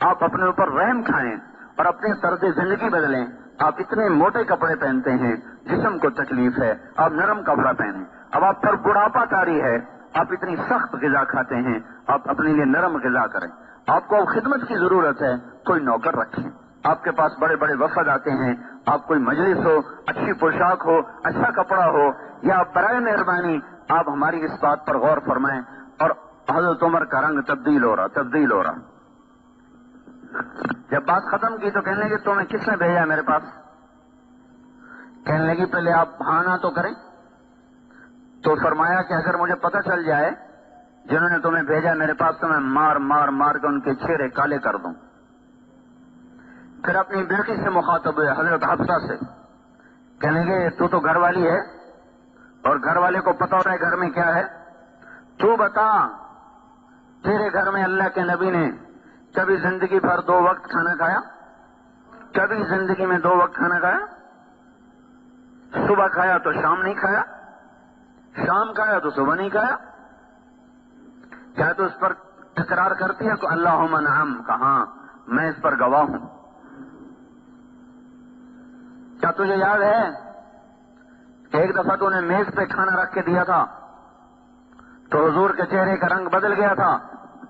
آپ اپنے اوپر رحم کھائیں اور اپنے طرز زندگی بدلیں. آپ اتنے موٹے کپڑے پہنتے ہیں، جسم کو تکلیف ہے، آپ نرم کپڑا پہنیں. اب آپ پر بڑھاپا طاری ہے، آپ اتنی سخت غذا کھاتے ہیں، آپ اپنے لیے نرم غذا کریں. آپ کو خدمت کی ضرورت ہے، کوئی نوکر رکھیں. آپ کے پاس بڑے بڑے وفد آتے ہیں، آپ کوئی مجلس ہو، اچھی پوشاک ہو، اچھا کپڑا ہو، یا برائے مہربانی آپ ہماری اس بات پر غور فرمائیں. اور حضرت عمر کا رنگ تبدیل ہو رہا. جب بات ختم کی تو کہنے لگے تمہیں کس نے بھیجا میرے پاس؟ کہنے لگی پہلے آپ ہاں تو کریں. تو فرمایا کہ اگر مجھے پتہ چل جائے جنہوں نے تمہیں بھیجا میرے پاس تو میں مار کے ان کے چہرے کالے کر دوں. پھر اپنی بیٹی سے مخاطب ہوئے، حضرت حفصہ سے. کہنے لگے تو گھر والی ہے اور گھر والے کو پتہ ہوتا ہے گھر میں کیا ہے. تو بتا تیرے گھر میں اللہ کے نبی نے کبھی زندگی بھر 2 وقت کھانا کھایا؟ کبھی زندگی میں 2 وقت کھانا کھایا؟ صبح کھایا تو شام نہیں کھایا، شام کھایا تو صبح نہیں کھایا. کیا تو اس پر اقرار کرتی ہے؟ تو اللہم نعم، کہاں میں اس پر گواہ ہوں. کیا تجھے یاد ہے کہ ایک دفعہ تو نے میز پہ کھانا رکھ کے دیا تھا تو حضور کے چہرے کا رنگ بدل گیا تھا؟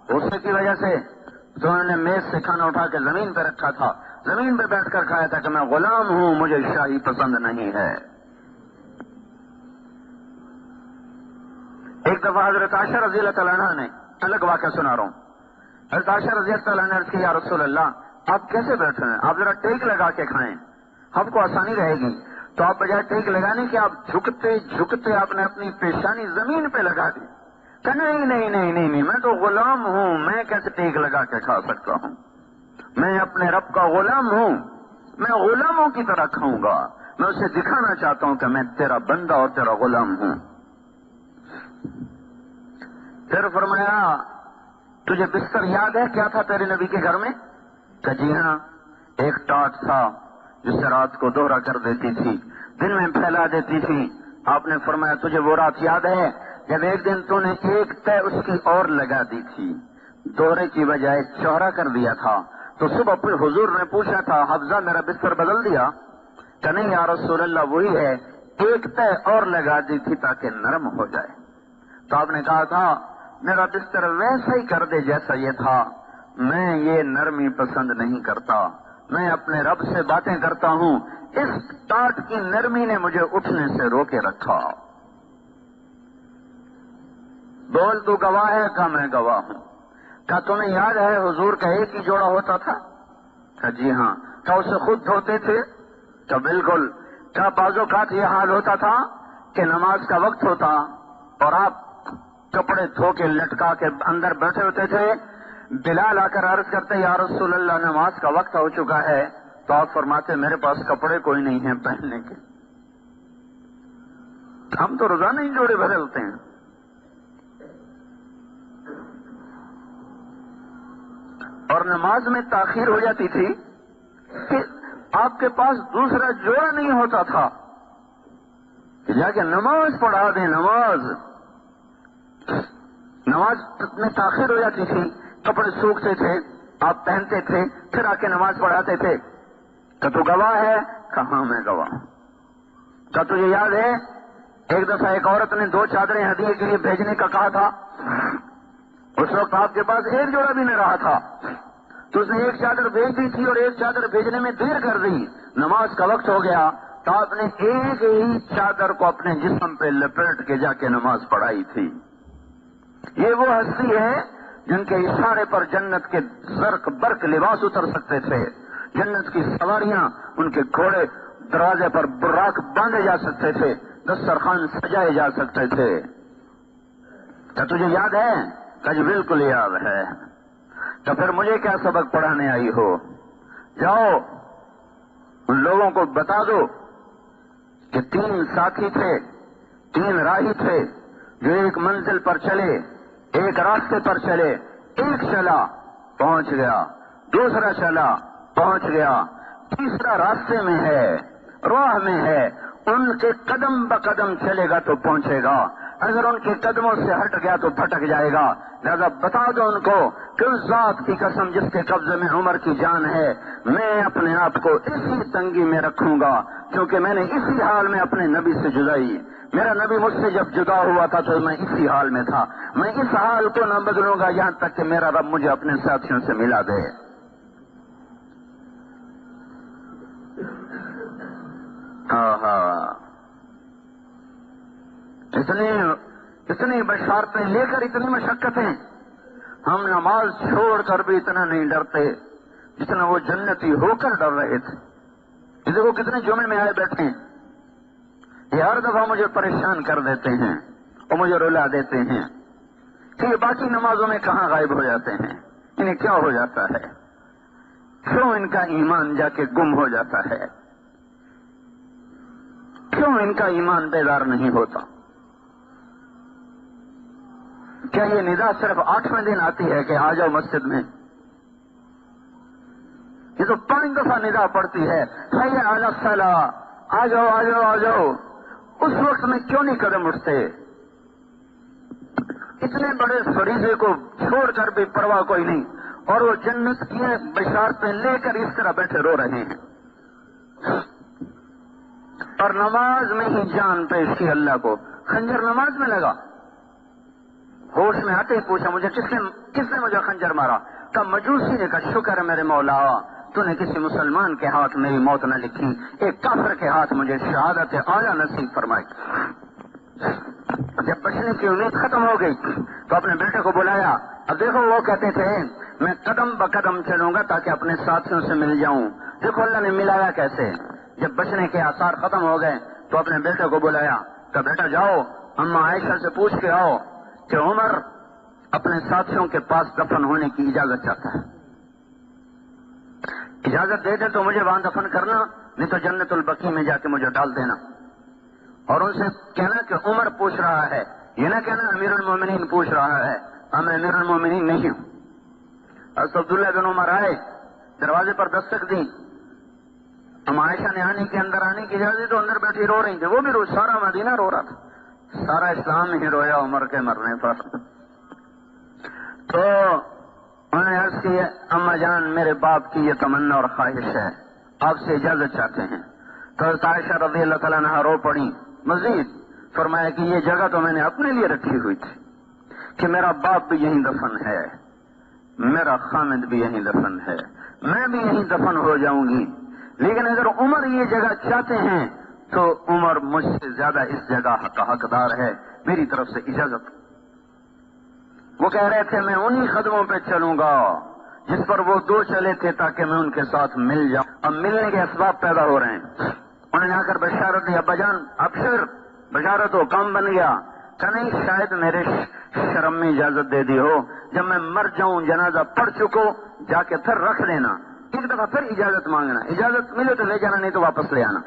غصے کی وجہ سے تو انہوں نے میز سے کھانا اٹھا کے زمین پہ رکھا تھا، زمین پہ بیٹھ کر کھایا تھا کہ میں غلام ہوں، مجھے شاہی پسند نہیں ہے. ایک دفعہ حضرت عائشہ رضی اللہ تعالیٰ عنہ نے، الگ واقعہ سنا رہا ہوں، حضرت عائشہ رضی اللہ تعالیٰ عنہ نے عرض کی یا رسول اللہ آپ کیسے بیٹھے ہیں؟ آپ ذرا ٹیک لگا کے کھائیں، آپ کو آسانی رہے گی. تو آپ بجائے ٹیک لگانے کہ آپ جھکتے جھکتے آپ نے اپنی پیشانی زمین پہ لگا دی کہ نہیں نہیں نہیں نہیں نہیں، میں تو غلام ہوں، میں کیسے ٹیک لگا کے کھا سکتا ہوں؟ میں اپنے رب کا غلام ہوں، میں غلاموں کی طرح کھاؤں گا، میں اسے دکھانا چاہتا ہوں کہ میں تیرا بندہ اور تیرا غلام ہوں۔ پھر فرمایا تجھے بستر یاد ہے کیا تھا تیرے نبی کے گھر میں؟ کہ جی ہاں، ایک ٹاٹ تھا جس سے رات کو دوہرا کر دیتی تھی، دن میں پھیلا دیتی تھی۔ آپ نے فرمایا تجھے وہ رات یاد ہے جب ایک دن تو نے ایک تہ اس کی اور لگا دی تھی، دوہرے کی بجائے چوہرا کر دیا تھا، تو صبح پھر حضور نے پوچھا تھا حفظہ میرا بستر بدل دیا؟ کہ نہیں یا رسول اللہ وہی ہے، ایک تہ اور لگا دی تھی تاکہ نرم ہو جائے۔ تو آپ نے کہا تھا میرا بستر ویسا ہی کر دے جیسا یہ تھا، میں یہ نرمی پسند نہیں کرتا، میں اپنے رب سے باتیں کرتا ہوں، اس ٹاٹ کی نرمی نے مجھے اٹھنے سے روکے رکھا۔ بول تو گواہ ہے؟ کہ میں گواہ ہوں۔ کیا تمہیں یاد ہے حضور کا ایک ہی جوڑا ہوتا تھا؟ کہ جی ہاں۔ کیا اسے خود دھوتے تھے؟ کہ بالکل۔ کیا بعض اوقات یہ حال ہوتا تھا کہ نماز کا وقت ہوتا اور آپ کپڑے دھو کے لٹکا کے اندر بیٹھے ہوتے تھے، بلال آ کر عرض کرتے یا رسول اللہ نماز کا وقت ہو چکا ہے، تو آپ فرماتے میرے پاس کپڑے کوئی نہیں ہیں پہننے کے، ہم تو روزانہ ہی جوڑے بدلتے ہیں۔ اور نماز میں تاخیر ہو جاتی تھی کہ آپ کے پاس دوسرا جوڑا نہیں ہوتا تھا کہ جا کے نماز پڑھا دیں۔ نماز میں تاخیر ہو جاتی تھی، کپڑے سوکھتے تھے، آپ پہنتے تھے، پھر آ کے نماز پڑھاتے تھے۔ کہ تو گواہ ہے؟ کہاں میں گواہ ہوں۔ کیا تجھے یاد ہے ایک دفعہ ایک عورت نے 2 چادریں ہدیے کے لیے بھیجنے کا کہا تھا، اس وقت آپ کے پاس ایک جوڑا بھی نہیں رہا تھا، تو اس نے ایک چادر بھیج دی تھی اور ایک چادر بھیجنے میں دیر کر دی، نماز کا وقت ہو گیا تو آپ نے ایک ہی چادر کو اپنے جسم پہ لپیٹ کے جا کے نماز پڑھائی تھی۔ یہ وہ ہستی ہے جن کے اشارے پر جنت کے زرق برق لباس اتر سکتے تھے، جنت کی سواریاں ان کے گھوڑے دروازے پر براق باندھے جا سکتے تھے، دسترخوان سجائے جا سکتے تھے۔ کیا تجھے یاد ہے؟ کہ بالکل یاد ہے۔ تو پھر مجھے کیا سبق پڑھانے آئی ہو؟ جاؤ ان لوگوں کو بتا دو کہ 3 ساتھی تھے، 3 راہی تھے جو ایک منزل پر چلے، ایک راستے پر چلے، ایک چلا پہنچ گیا، دوسرا چلا پہنچ گیا، تیسرا راستے میں ہے، راہ میں ہے، ان کے قدم بقدم چلے گا تو پہنچے گا، اگر ان کے قدموں سے ہٹ گیا تو پھٹک جائے گا۔ لہذا بتا دو ان کو کہ اس ذات کی قسم جس کے قبضے میں عمر کی جان ہے، میں اپنے آپ کو اسی تنگی میں رکھوں گا کیونکہ میں نے اسی حال میں اپنے نبی سے جدائی، میرا نبی مجھ سے جب جدا ہوا تھا تو میں اسی حال میں تھا، میں اس حال کو نہ بدلوں گا یہاں تک کہ میرا رب مجھے اپنے ساتھیوں سے ملا دے۔ اتنی بشارتیں لے کر اتنی مشقتیں، ہم نماز چھوڑ کر بھی اتنا نہیں ڈرتے جتنا وہ جنتی ہو کر ڈر رہے تھے۔ یہ دیکھو کتنے جمعے میں آئے بیٹھے ہیں، یہ ہر دفعہ مجھے پریشان کر دیتے ہیں اور مجھے رلا دیتے ہیں کہ یہ باقی نمازوں میں کہاں غائب ہو جاتے ہیں، انہیں کیا ہو جاتا ہے، کیوں ان کا ایمان جا کے گم ہو جاتا ہے، کیوں ان کا ایمان بیدار نہیں ہوتا؟ کیا یہ ندا صرف 8ویں دن آتی ہے کہ آ جاؤ مسجد میں؟ یہ تو 5 دفعہ ندا پڑتی ہے، حی علی الصلاۃ، آ جاؤ آ جاؤ آ جاؤ، اس وقت میں کیوں نہیں قدم اٹھتے؟ اتنے بڑے فریضے کو چھوڑ کر بھی پرواہ کوئی نہیں، اور وہ جنت کی بشارتیں لے کر اس طرح بیٹھے رو رہے ہیں، اور نماز میں ہی جان پیش کی اللہ کو۔ خنجر نماز میں لگا، ہوش میں آتے ہی پوچھا مجھے کس نے مجھے خنجر مارا؟ کہ مجوسی نے کہا شکر ہے میرے مولا تو نے کسی مسلمان کے ہاتھ میری موت نہ لکھی، ایک کافر کے ہاتھ مجھے شہادت اعلیٰ نصیب فرمائی۔ جب بچنے کی امید ختم ہو گئی تو اپنے بیٹے کو بلایا، اب دیکھو وہ کہتے تھے میں قدم بقدم چلوں گا تاکہ اپنے ساتھیوں سے مل جاؤں، دیکھو اللہ نے ملایا کیسے، جب بچنے کے آثار ختم ہو گئے تو اپنے بیٹے کو بلایا کہ بیٹا جاؤ اما عائشہ سے پوچھ کے آؤ کہ عمر اپنے ساتھیوں کے پاس دفن ہونے کی اجازت چاہتا ہے، اجازت دے دے تو مجھے وہاں دفن کرنا، نہیں تو جنت البقیع میں جا کے مجھے ڈال دینا۔ اور ان سے کہنا کہ عمر پوچھ رہا ہے، یہ نہ کہنا امیر المومنین پوچھ رہا ہے، میں امیر المومنین نہیں ہوں۔ حضرت عبداللہ بن عمر آئے، دروازے پر دستک دی، ہم عائشہ نے اندر آنے کی اجازت، تو اندر بیٹھی رو رہی تھی، وہ بھی سارا مدینہ رو رہا تھا، سارا اسلام ہی رویا عمر کے مرنے پر۔ تو انہوں نے عرض کی اما جان میرے باپ کی یہ تمنا اور خواہش ہے، آپ سے اجازت چاہتے ہیں۔ تو حضرت عائشہ رضی اللہ تعالیٰ عنہا رو پڑی، مزید فرمایا کہ یہ جگہ تو میں نے اپنے لیے رکھی ہوئی تھی کہ میرا باپ بھی یہیں دفن ہے، میرا خامد بھی یہیں دفن ہے، میں بھی یہیں دفن ہو جاؤں گی، لیکن اگر عمر یہ جگہ چاہتے ہیں تو عمر مجھ سے زیادہ اس جگہ کا حقدار ہے، میری طرف سے اجازت۔ وہ کہہ رہے تھے میں انہی قدموں پہ چلوں گا جس پر وہ دو چلے تھے تاکہ میں ان کے ساتھ مل جاؤں۔ اب ملنے کے اسباب پیدا ہو رہے ہیں۔ انہوں نے آ کر بشارت دی، ابا جان ابشر، بشارت ہو، کام بن گیا۔ کہ نہیں شاید میرے شرم میں اجازت دے دی ہو، جب میں مر جاؤں جنازہ پڑھ چکو جا کے پھر رکھ لینا، ایک دفعہ پھر اجازت مانگنا، اجازت ملے تو لے جانا، نہیں تو واپس لے آنا،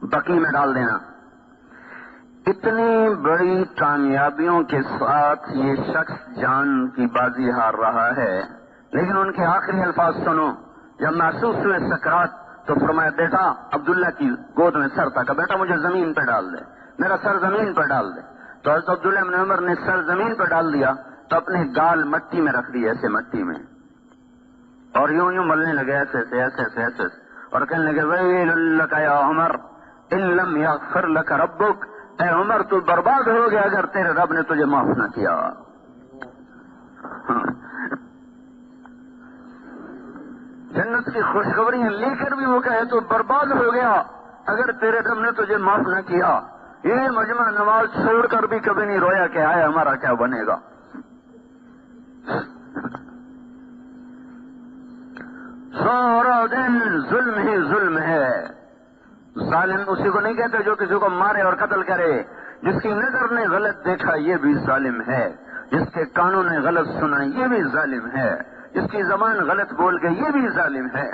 بقیع میں ڈال دینا۔ اتنی بڑی کامیابیوں کے ساتھ یہ شخص جان کی بازی ہار رہا ہے، لیکن ان کے آخری الفاظ سنو، جب محسوس ہوئے سکرات تو فرمایا بیٹا، عبداللہ کی گود میں سر تھا، کہ بیٹا مجھے زمین پہ ڈال دے، میرا سر زمین پہ ڈال دے۔ تو حضرت عبداللہ بن عمر نے سر زمین پہ ڈال دیا تو اپنے گال مٹی میں رکھ دی، ایسے مٹی میں، اور یوں یوں ملنے لگے ایسے ایسے ایسے ایسے ایسے، اور کہنے لگے ویل لک یا عمر ان لم یغفر لک ربک، اے عمر تو برباد ہو گیا اگر تیرے رب نے تجھے معاف نہ کیا۔ جنت کی خوشخبریاں لے کر بھی وہ کہے تو برباد ہو گیا اگر تیرے رب نے تجھے معاف نہ کیا۔ یہ مجمع نماز چھوڑ کر بھی کبھی نہیں رویا کہ آئے ہمارا کیا بنے گا۔ سارا دن ظلم ہی ظلم ہے۔ ظالم اسی کو نہیں کہتے جو کسی کو مارے اور قتل کرے، جس کی نظر نے غلط دیکھا یہ بھی ظالم ہے، جس کے کانوں نے غلط سنا یہ بھی ظالم ہے، جس کی زبان غلط بول گئی یہ بھی ظالم ہے۔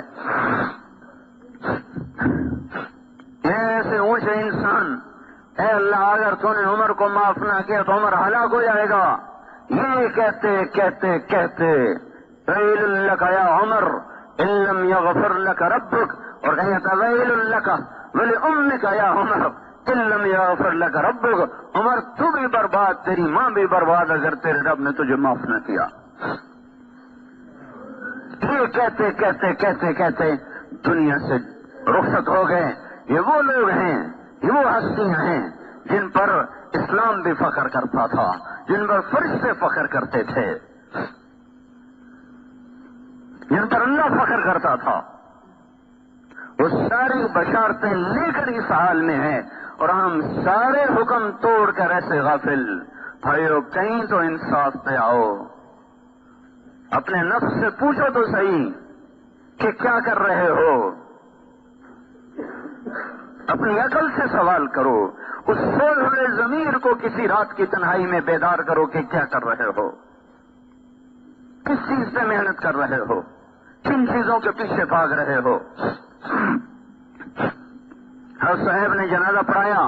ایسے اونچے انسان، اے اللہ اگر تو نے عمر کو معاف نہ کیا تو عمر ہلاک ہو جائے گا، یہ کہتے کہتے کہتے ویل لک یا عمر ان لم یغفر لک ربک، اور کہیں تھا ویل لک ولامک یا عمر ان لم یغفر لک ربک، عمر تو بھی برباد، تیری ماں بھی برباد اگر تیرے رب نے تجھے معاف نہ کیا۔ یہ کہتے کہتے کہتے کہتے دنیا سے رخصت ہو گئے۔ یہ وہ لوگ ہیں، یہ وہ ہستیاں ہیں جن پر اسلام بھی فخر کرتا تھا، جن پر فرشتے فخر کرتے تھے، جن پر اللہ فخر کرتا تھا۔ وہ ساری بشارتیں لے کر اس حال میں ہیں اور ہم سارے حکم توڑ کر ایسے غافل۔ بھائیو کہیں تو انصاف پہ آؤ، اپنے نفس سے پوچھو تو صحیح کہ کیا کر رہے ہو، اپنی عقل سے سوال کرو، اس سوئے ہوئے ضمیر کو کسی رات کی تنہائی میں بیدار کرو کہ کیا کر رہے ہو، کس چیز پہ محنت کر رہے ہو، کن چیزوں کے پیچھے بھاگ رہے ہو۔ حضرت صاحب نے جنازہ پڑھایا،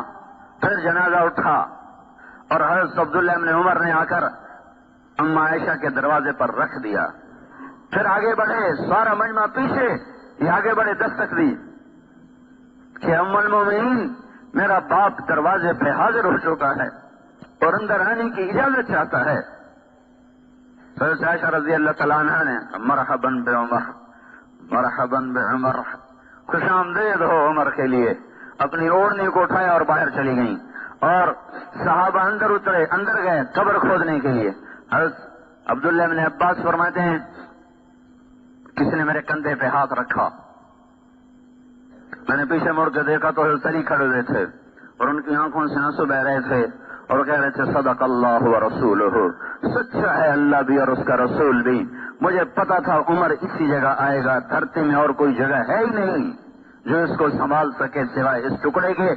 پھر جنازہ اٹھا اور حضرت عبداللہ بن عمر نے آ کر اما عائشہ کے دروازے پر رکھ دیا۔ پھر آگے بڑھے، سارا مجمع پیچھے، یہ آگے بڑھے، دستک دی کہ ام المومنین میرا باپ دروازے پہ حاضر ہو چکا ہے اور اندر آنے کی اجازت چاہتا ہے۔ حضرت عائشہ رضی اللہ تعالیٰ عنہ نے مرحباً بعمر، مرحباً بعمر، خوش آمدید ہو عمر کے لیے، اپنی اوڑھنی کو اٹھایا اور باہر چلی گئیں، اور صحابہ اندر اترے، اندر گئے قبر کھودنے کے لیے۔ حضرت عبداللہ بن عباس فرماتے ہیں کسی نے میرے کندھے پہ ہاتھ رکھا، میں نے پیچھے مڑ کے دیکھا تو حضرت علی کھڑے ہوئے تھے اور ان کی آنکھوں سے آنسو بہ رہے تھے اور کہہ رہے تھے صدق اللہ و رسولہ، سچا ہے اللہ بھی اور اس کا رسول بھی۔ مجھے پتا تھا عمر اسی جگہ آئے گا، دھرتی میں اور کوئی جگہ ہے ہی نہیں جو اس کو سنبھال سکے سوائے اس ٹکڑے کے.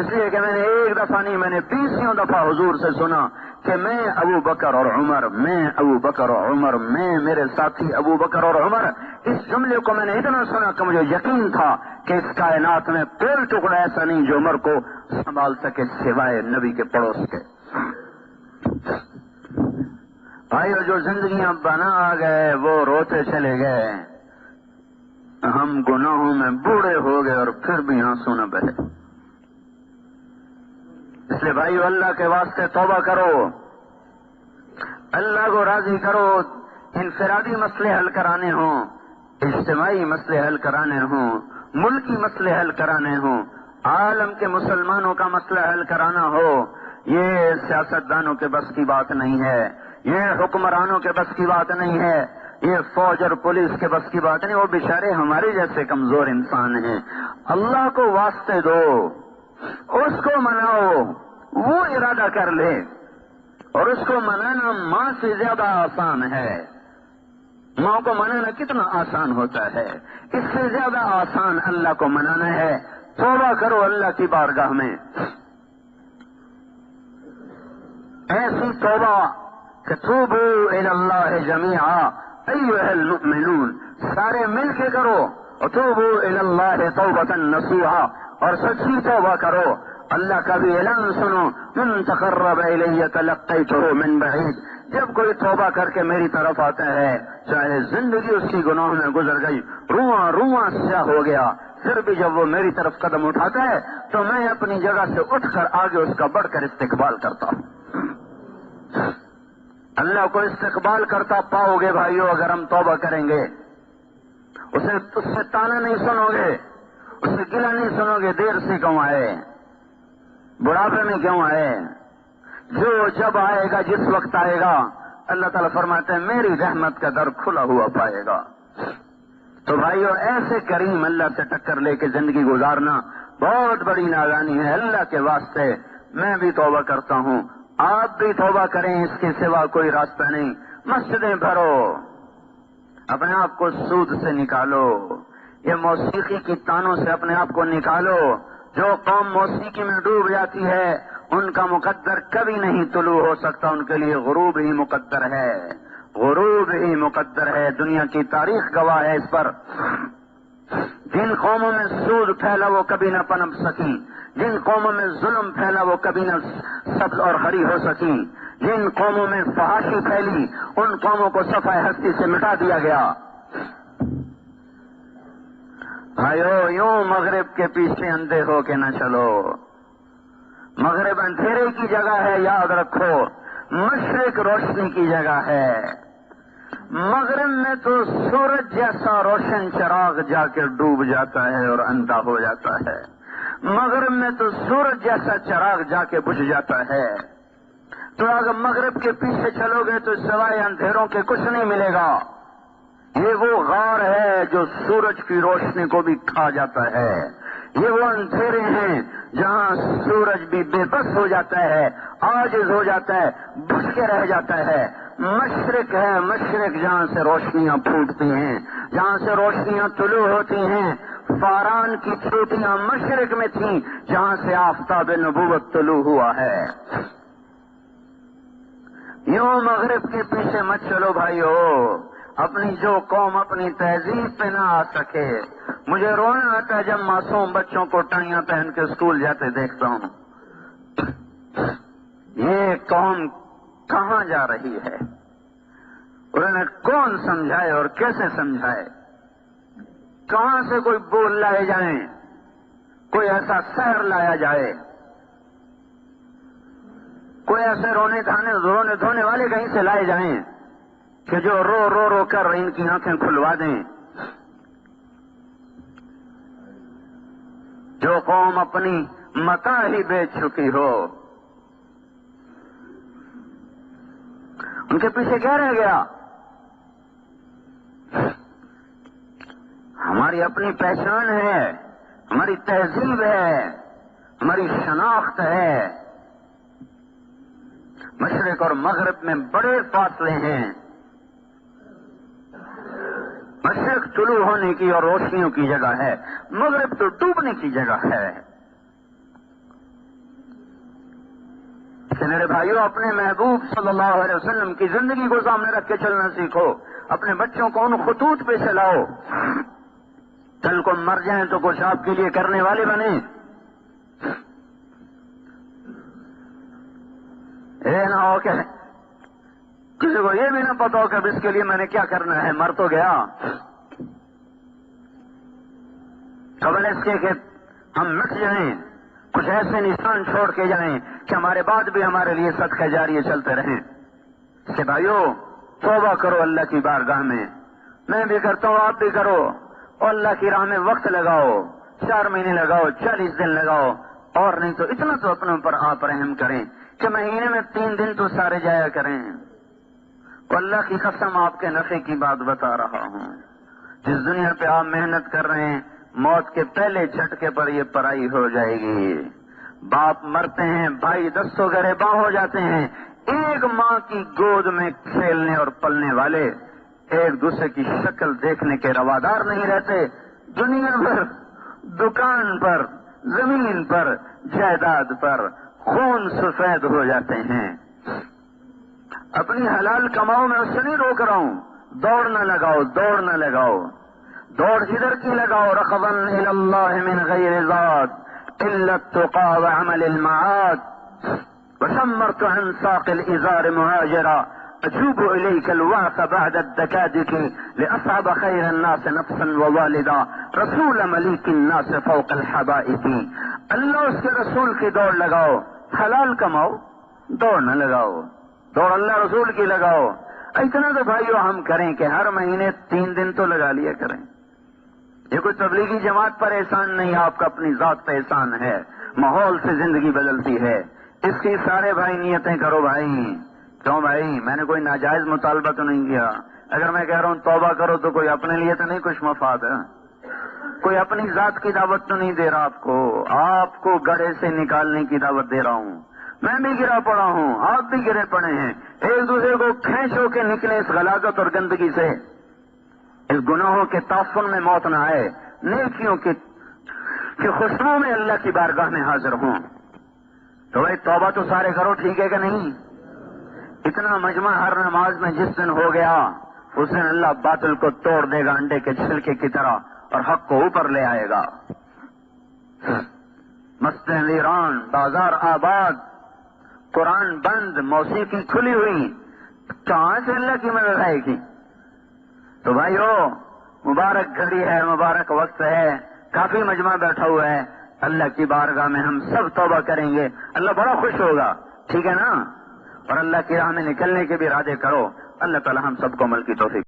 اس لیے کہ میں نے ایک دفعہ نہیں، میں نے 20 دفعہ حضور سے سنا کہ میں ابو بکر اور عمر، میں ابو بکر اور عمر، میں میرے ساتھی ابو بکر اور عمر. اس جملے کو میں نے اتنا سنا کہ مجھے یقین تھا کہ اس کائنات میں کوئی ٹکڑا ایسا نہیں جو عمر کو سنبھال سکے سوائے نبی کے پڑوس کے. بھائیو، جو زندگیاں بنا گئے وہ روتے چلے گئے. ہم گناہوں میں بوڑھے ہو گئے اور پھر بھی آنسو نہ بہے. اس لیے بھائیو، اللہ کے واسطے توبہ کرو، اللہ کو راضی کرو. انفرادی مسئلے حل کرانے ہوں، اجتماعی مسئلے حل کرانے ہوں، ملکی مسئلے حل کرانے ہوں، عالم کے مسلمانوں کا مسئلہ حل کرانا ہو، یہ سیاستدانوں کے بس کی بات نہیں ہے، یہ حکمرانوں کے بس کی بات نہیں ہے، یہ فوج اور پولیس کے بس کی بات نہیں. وہ بیچارے ہمارے جیسے کمزور انسان ہیں. اللہ کو واسطے دو، اس کو مناؤ، وہ ارادہ کر لے. اور اس کو منانا ماں سے زیادہ آسان ہے. ماں کو منانا کتنا آسان ہوتا ہے، اس سے زیادہ آسان اللہ کو منانا ہے. توبہ کرو اللہ کی بارگاہ میں، ایسی توبہ کہ توبوا الی اللہ جمیعا ایھا المؤمنون، سارے مل کے کرو. وتوبوا الی اللہ توبۃ نصوحا، اور سچی توبہ کرو. اللہ کا بھی اعلان سنو، من تقرب الی تلقیتہ من بعید. جب کوئی توبہ کر کے میری طرف آتا ہے، چاہے زندگی اس کی گناہوں میں گزر گئی، رواں رواں سیاہ ہو گیا، پھر بھی جب وہ میری طرف قدم اٹھاتا ہے تو میں اپنی جگہ سے اٹھ کر آگے اس کا بڑھ کر استقبال کرتا ہوں. اللہ کو استقبال کرتا پاؤ گے بھائیو اگر ہم توبہ کریں گے. اس سے تانا نہیں سنو گے، اس سے گلہ نہیں سنو گے دیر سے کیوں آئے، بڑھاپے میں کیوں آئے. جو جب آئے گا، جس وقت آئے گا، اللہ تعالیٰ فرماتے ہیں میری رحمت کا در کھلا ہوا پائے گا. تو بھائیو، ایسے کریم اللہ سے ٹکر لے کے زندگی گزارنا بہت بڑی نادانی ہے. اللہ کے واسطے میں بھی توبہ کرتا ہوں، آپ بھی توبہ کریں، اس کے سوا کوئی راستہ نہیں. مسجدیں بھرو، اپنے آپ کو سود سے نکالو، یہ موسیقی کی تانوں سے اپنے آپ کو نکالو. جو قوم موسیقی میں ڈوب جاتی ہے ان کا مقدر کبھی نہیں طلوع ہو سکتا، ان کے لیے غروب ہی مقدر ہے، غروب ہی مقدر ہے. دنیا کی تاریخ گواہ ہے اس پر. جن قوموں میں سود پھیلا وہ کبھی نہ پنپ سکی، جن قوموں میں ظلم پھیلا وہ کبھی نہ سبز اور ہری ہو سکی، جن قوموں میں فحاشی پھیلی ان قوموں کو صفحہ ہستی سے مٹا دیا گیا. بھائیو، یوں مغرب کے پیچھے اندھے ہو کے نہ چلو. مغرب اندھیرے کی جگہ ہے، یاد رکھو. مشرق روشنی کی جگہ ہے. مغرب میں تو سورج جیسا روشن چراغ جا کے ڈوب جاتا ہے اور اندھا ہو جاتا ہے. مغرب میں تو سورج جیسا چراغ جا کے بجھ جاتا ہے. تو اگر مغرب کے پیچھے چلو گے تو سوائے اندھیروں کے کچھ نہیں ملے گا. یہ وہ غار ہے جو سورج کی روشنی کو بھی کھا جاتا ہے. یہ وہ اندھیرے ہیں جہاں سورج بھی بے بس ہو جاتا ہے، عاجز ہو جاتا ہے، بجھ کے رہ جاتا ہے. مشرق ہے، مشرق جہاں سے روشنیاں پھوٹتی ہیں، جہاں سے روشنیاں طلوع ہوتی ہیں. فاران کی چوٹیاں مشرق میں تھیں جہاں سے آفتاب نبوت طلوع ہوا ہے. یوں مغرب کے پیچھے مت چلو بھائیو. اپنی جو قوم اپنی تہذیب پہ نہ آ سکے، مجھے رونا آتا ہے جب معصوم بچوں کو ٹائیاں پہن کے اسکول جاتے دیکھتا ہوں. یہ قوم کہاں جا رہی ہے؟ انہیں کون سمجھائے اور کیسے سمجھائے؟ کہاں سے کوئی بول لائے جائیں، کوئی ایسا سحر لایا جائے، کوئی ایسے رونے دھونے والے کہیں سے لائے جائیں کہ جو رو رو رو کر ان کی آنکھیں کھلوا دیں. جو قوم اپنی متاع ہی بیچ چکی ہو، ان کے پیچھے کیا رہ گیا؟ ہماری اپنی پہچان ہے، ہماری تہذیب ہے، ہماری شناخت ہے. مشرق اور مغرب میں بڑے فاصلے ہیں. مشرق طلوع ہونے کی اور روشنیوں کی جگہ ہے، مغرب تو ڈوبنے کی جگہ ہے. کہ میرے بھائیوں اپنے محبوب صلی اللہ علیہ وسلم کی زندگی کو سامنے رکھ کے چلنا سیکھو. اپنے بچوں کو ان خطوط پہ چلاؤ. کل کو مر جائیں تو کچھ آپ کے لیے کرنے والے بنے. نہ ہو کہ کسی کو یہ بھی نہ پتا ہو کہ اب اس کے لیے میں نے کیا کرنا ہے, مر تو گیا. قبل اس کے کہ ہم مٹ جائیں کچھ ایسے نشان چھوڑ کے جائیں کہ ہمارے بعد بھی ہمارے لیے صدقہ جاریہ چلتے رہیں. کہ بھائیو توبہ کرو اللہ کی بارگاہ میں. میں بھی کرتا ہوں, آپ بھی کرو. اور اللہ کی راہ میں وقت لگاؤ. 4 مہینے لگاؤ, 40 دن لگاؤ, اور نہیں تو اتنا تو اپنے اوپر آپ رحم کریں کہ مہینے میں 3 دن تو سارے جایا کریں. تو اللہ کی قسم آپ کے نفع کی بات بتا رہا ہوں. جس دنیا پہ آپ محنت کر رہے ہیں, موت کے پہلے جھٹکے پر یہ پرائی ہو جائے گی. باپ مرتے ہیں, بھائی دستوں گریباں ہو جاتے ہیں. ایک ماں کی گود میں کھیلنے اور پلنے والے ایک دوسرے کی شکل دیکھنے کے روادار نہیں رہتے. دنیا بھر دکان پر, زمین پر, جائیداد پر خون سفید ہو جاتے ہیں. اپنی حلال کماؤ میں اس سے نہیں روک رہا ہوں. دوڑ نہ لگاؤ, دوڑ نہ لگاؤ. دوڑ ادھر کی لگاؤ. رغباً الی اللہ من غیر ذات الا التقى وعمل المعاد وشمرت عن ساق الازار مهاجرا اجوب اليك الوعث بعد الدكادك لاصعب خير الناس نفسا ووالدا رسول مليك الناس فوق الحبائب. اللہ اس کے رسول کی دوڑ لگاؤ. حلال کماؤ, دوڑ نہ لگاؤ. دوڑ اللہ رسول کی لگاؤ. اتنا تو بھائیو ہم کریں کہ ہر مہینے 3 دن تو لگا لیا کریں. یہ کوئی تبلیغی جماعت پر احسان نہیں, آپ کا اپنی ذات پہ احسان ہے. ماحول سے زندگی بدلتی ہے. اس کی سارے بھائی نیتیں کرو بھائی. کیوں بھائی, میں نے کوئی ناجائز مطالبہ تو نہیں کیا. اگر میں کہہ رہا ہوں توبہ کرو تو کوئی اپنے لیے تو نہیں کچھ مفاد ہے. کوئی اپنی ذات کی دعوت تو نہیں دے رہا آپ کو. آپ کو گڑھے سے نکالنے کی دعوت دے رہا ہوں. میں بھی گرا پڑا ہوں, آپ بھی گرے پڑے ہیں. ایک دوسرے کو کھینچ ہو کے نکلے اس غلاظت اور گندگی سے. اس گناہوں کے تعفن میں موت نہ آئے, نیکیوں کی خوشبو میں اللہ کی بارگاہ میں حاضر ہوں. تو بھائی توبہ تو سارے کرو, ٹھیک ہے کہ نہیں؟ اتنا مجمع ہر نماز میں جس دن ہو گیا اس دن اللہ باطل کو توڑ دے گا انڈے کے چھلکے کی طرح اور حق کو اوپر لے آئے گا. مسجدیں ویران, بازار آباد, قرآن بند, موسیقی کھلی ہوئی, کہاں سے اللہ کی مدد آئے گی؟ تو بھائیو مبارک گھڑی ہے, مبارک وقت ہے. کافی مجمع بیٹھا ہوا ہے. اللہ کی بارگاہ میں ہم سب توبہ کریں گے, اللہ بڑا خوش ہوگا. ٹھیک ہے نا؟ اور اللہ کی راہ میں نکلنے کے بھی ارادے کرو. اللہ تعالی ہم سب کو عمل کی توفیق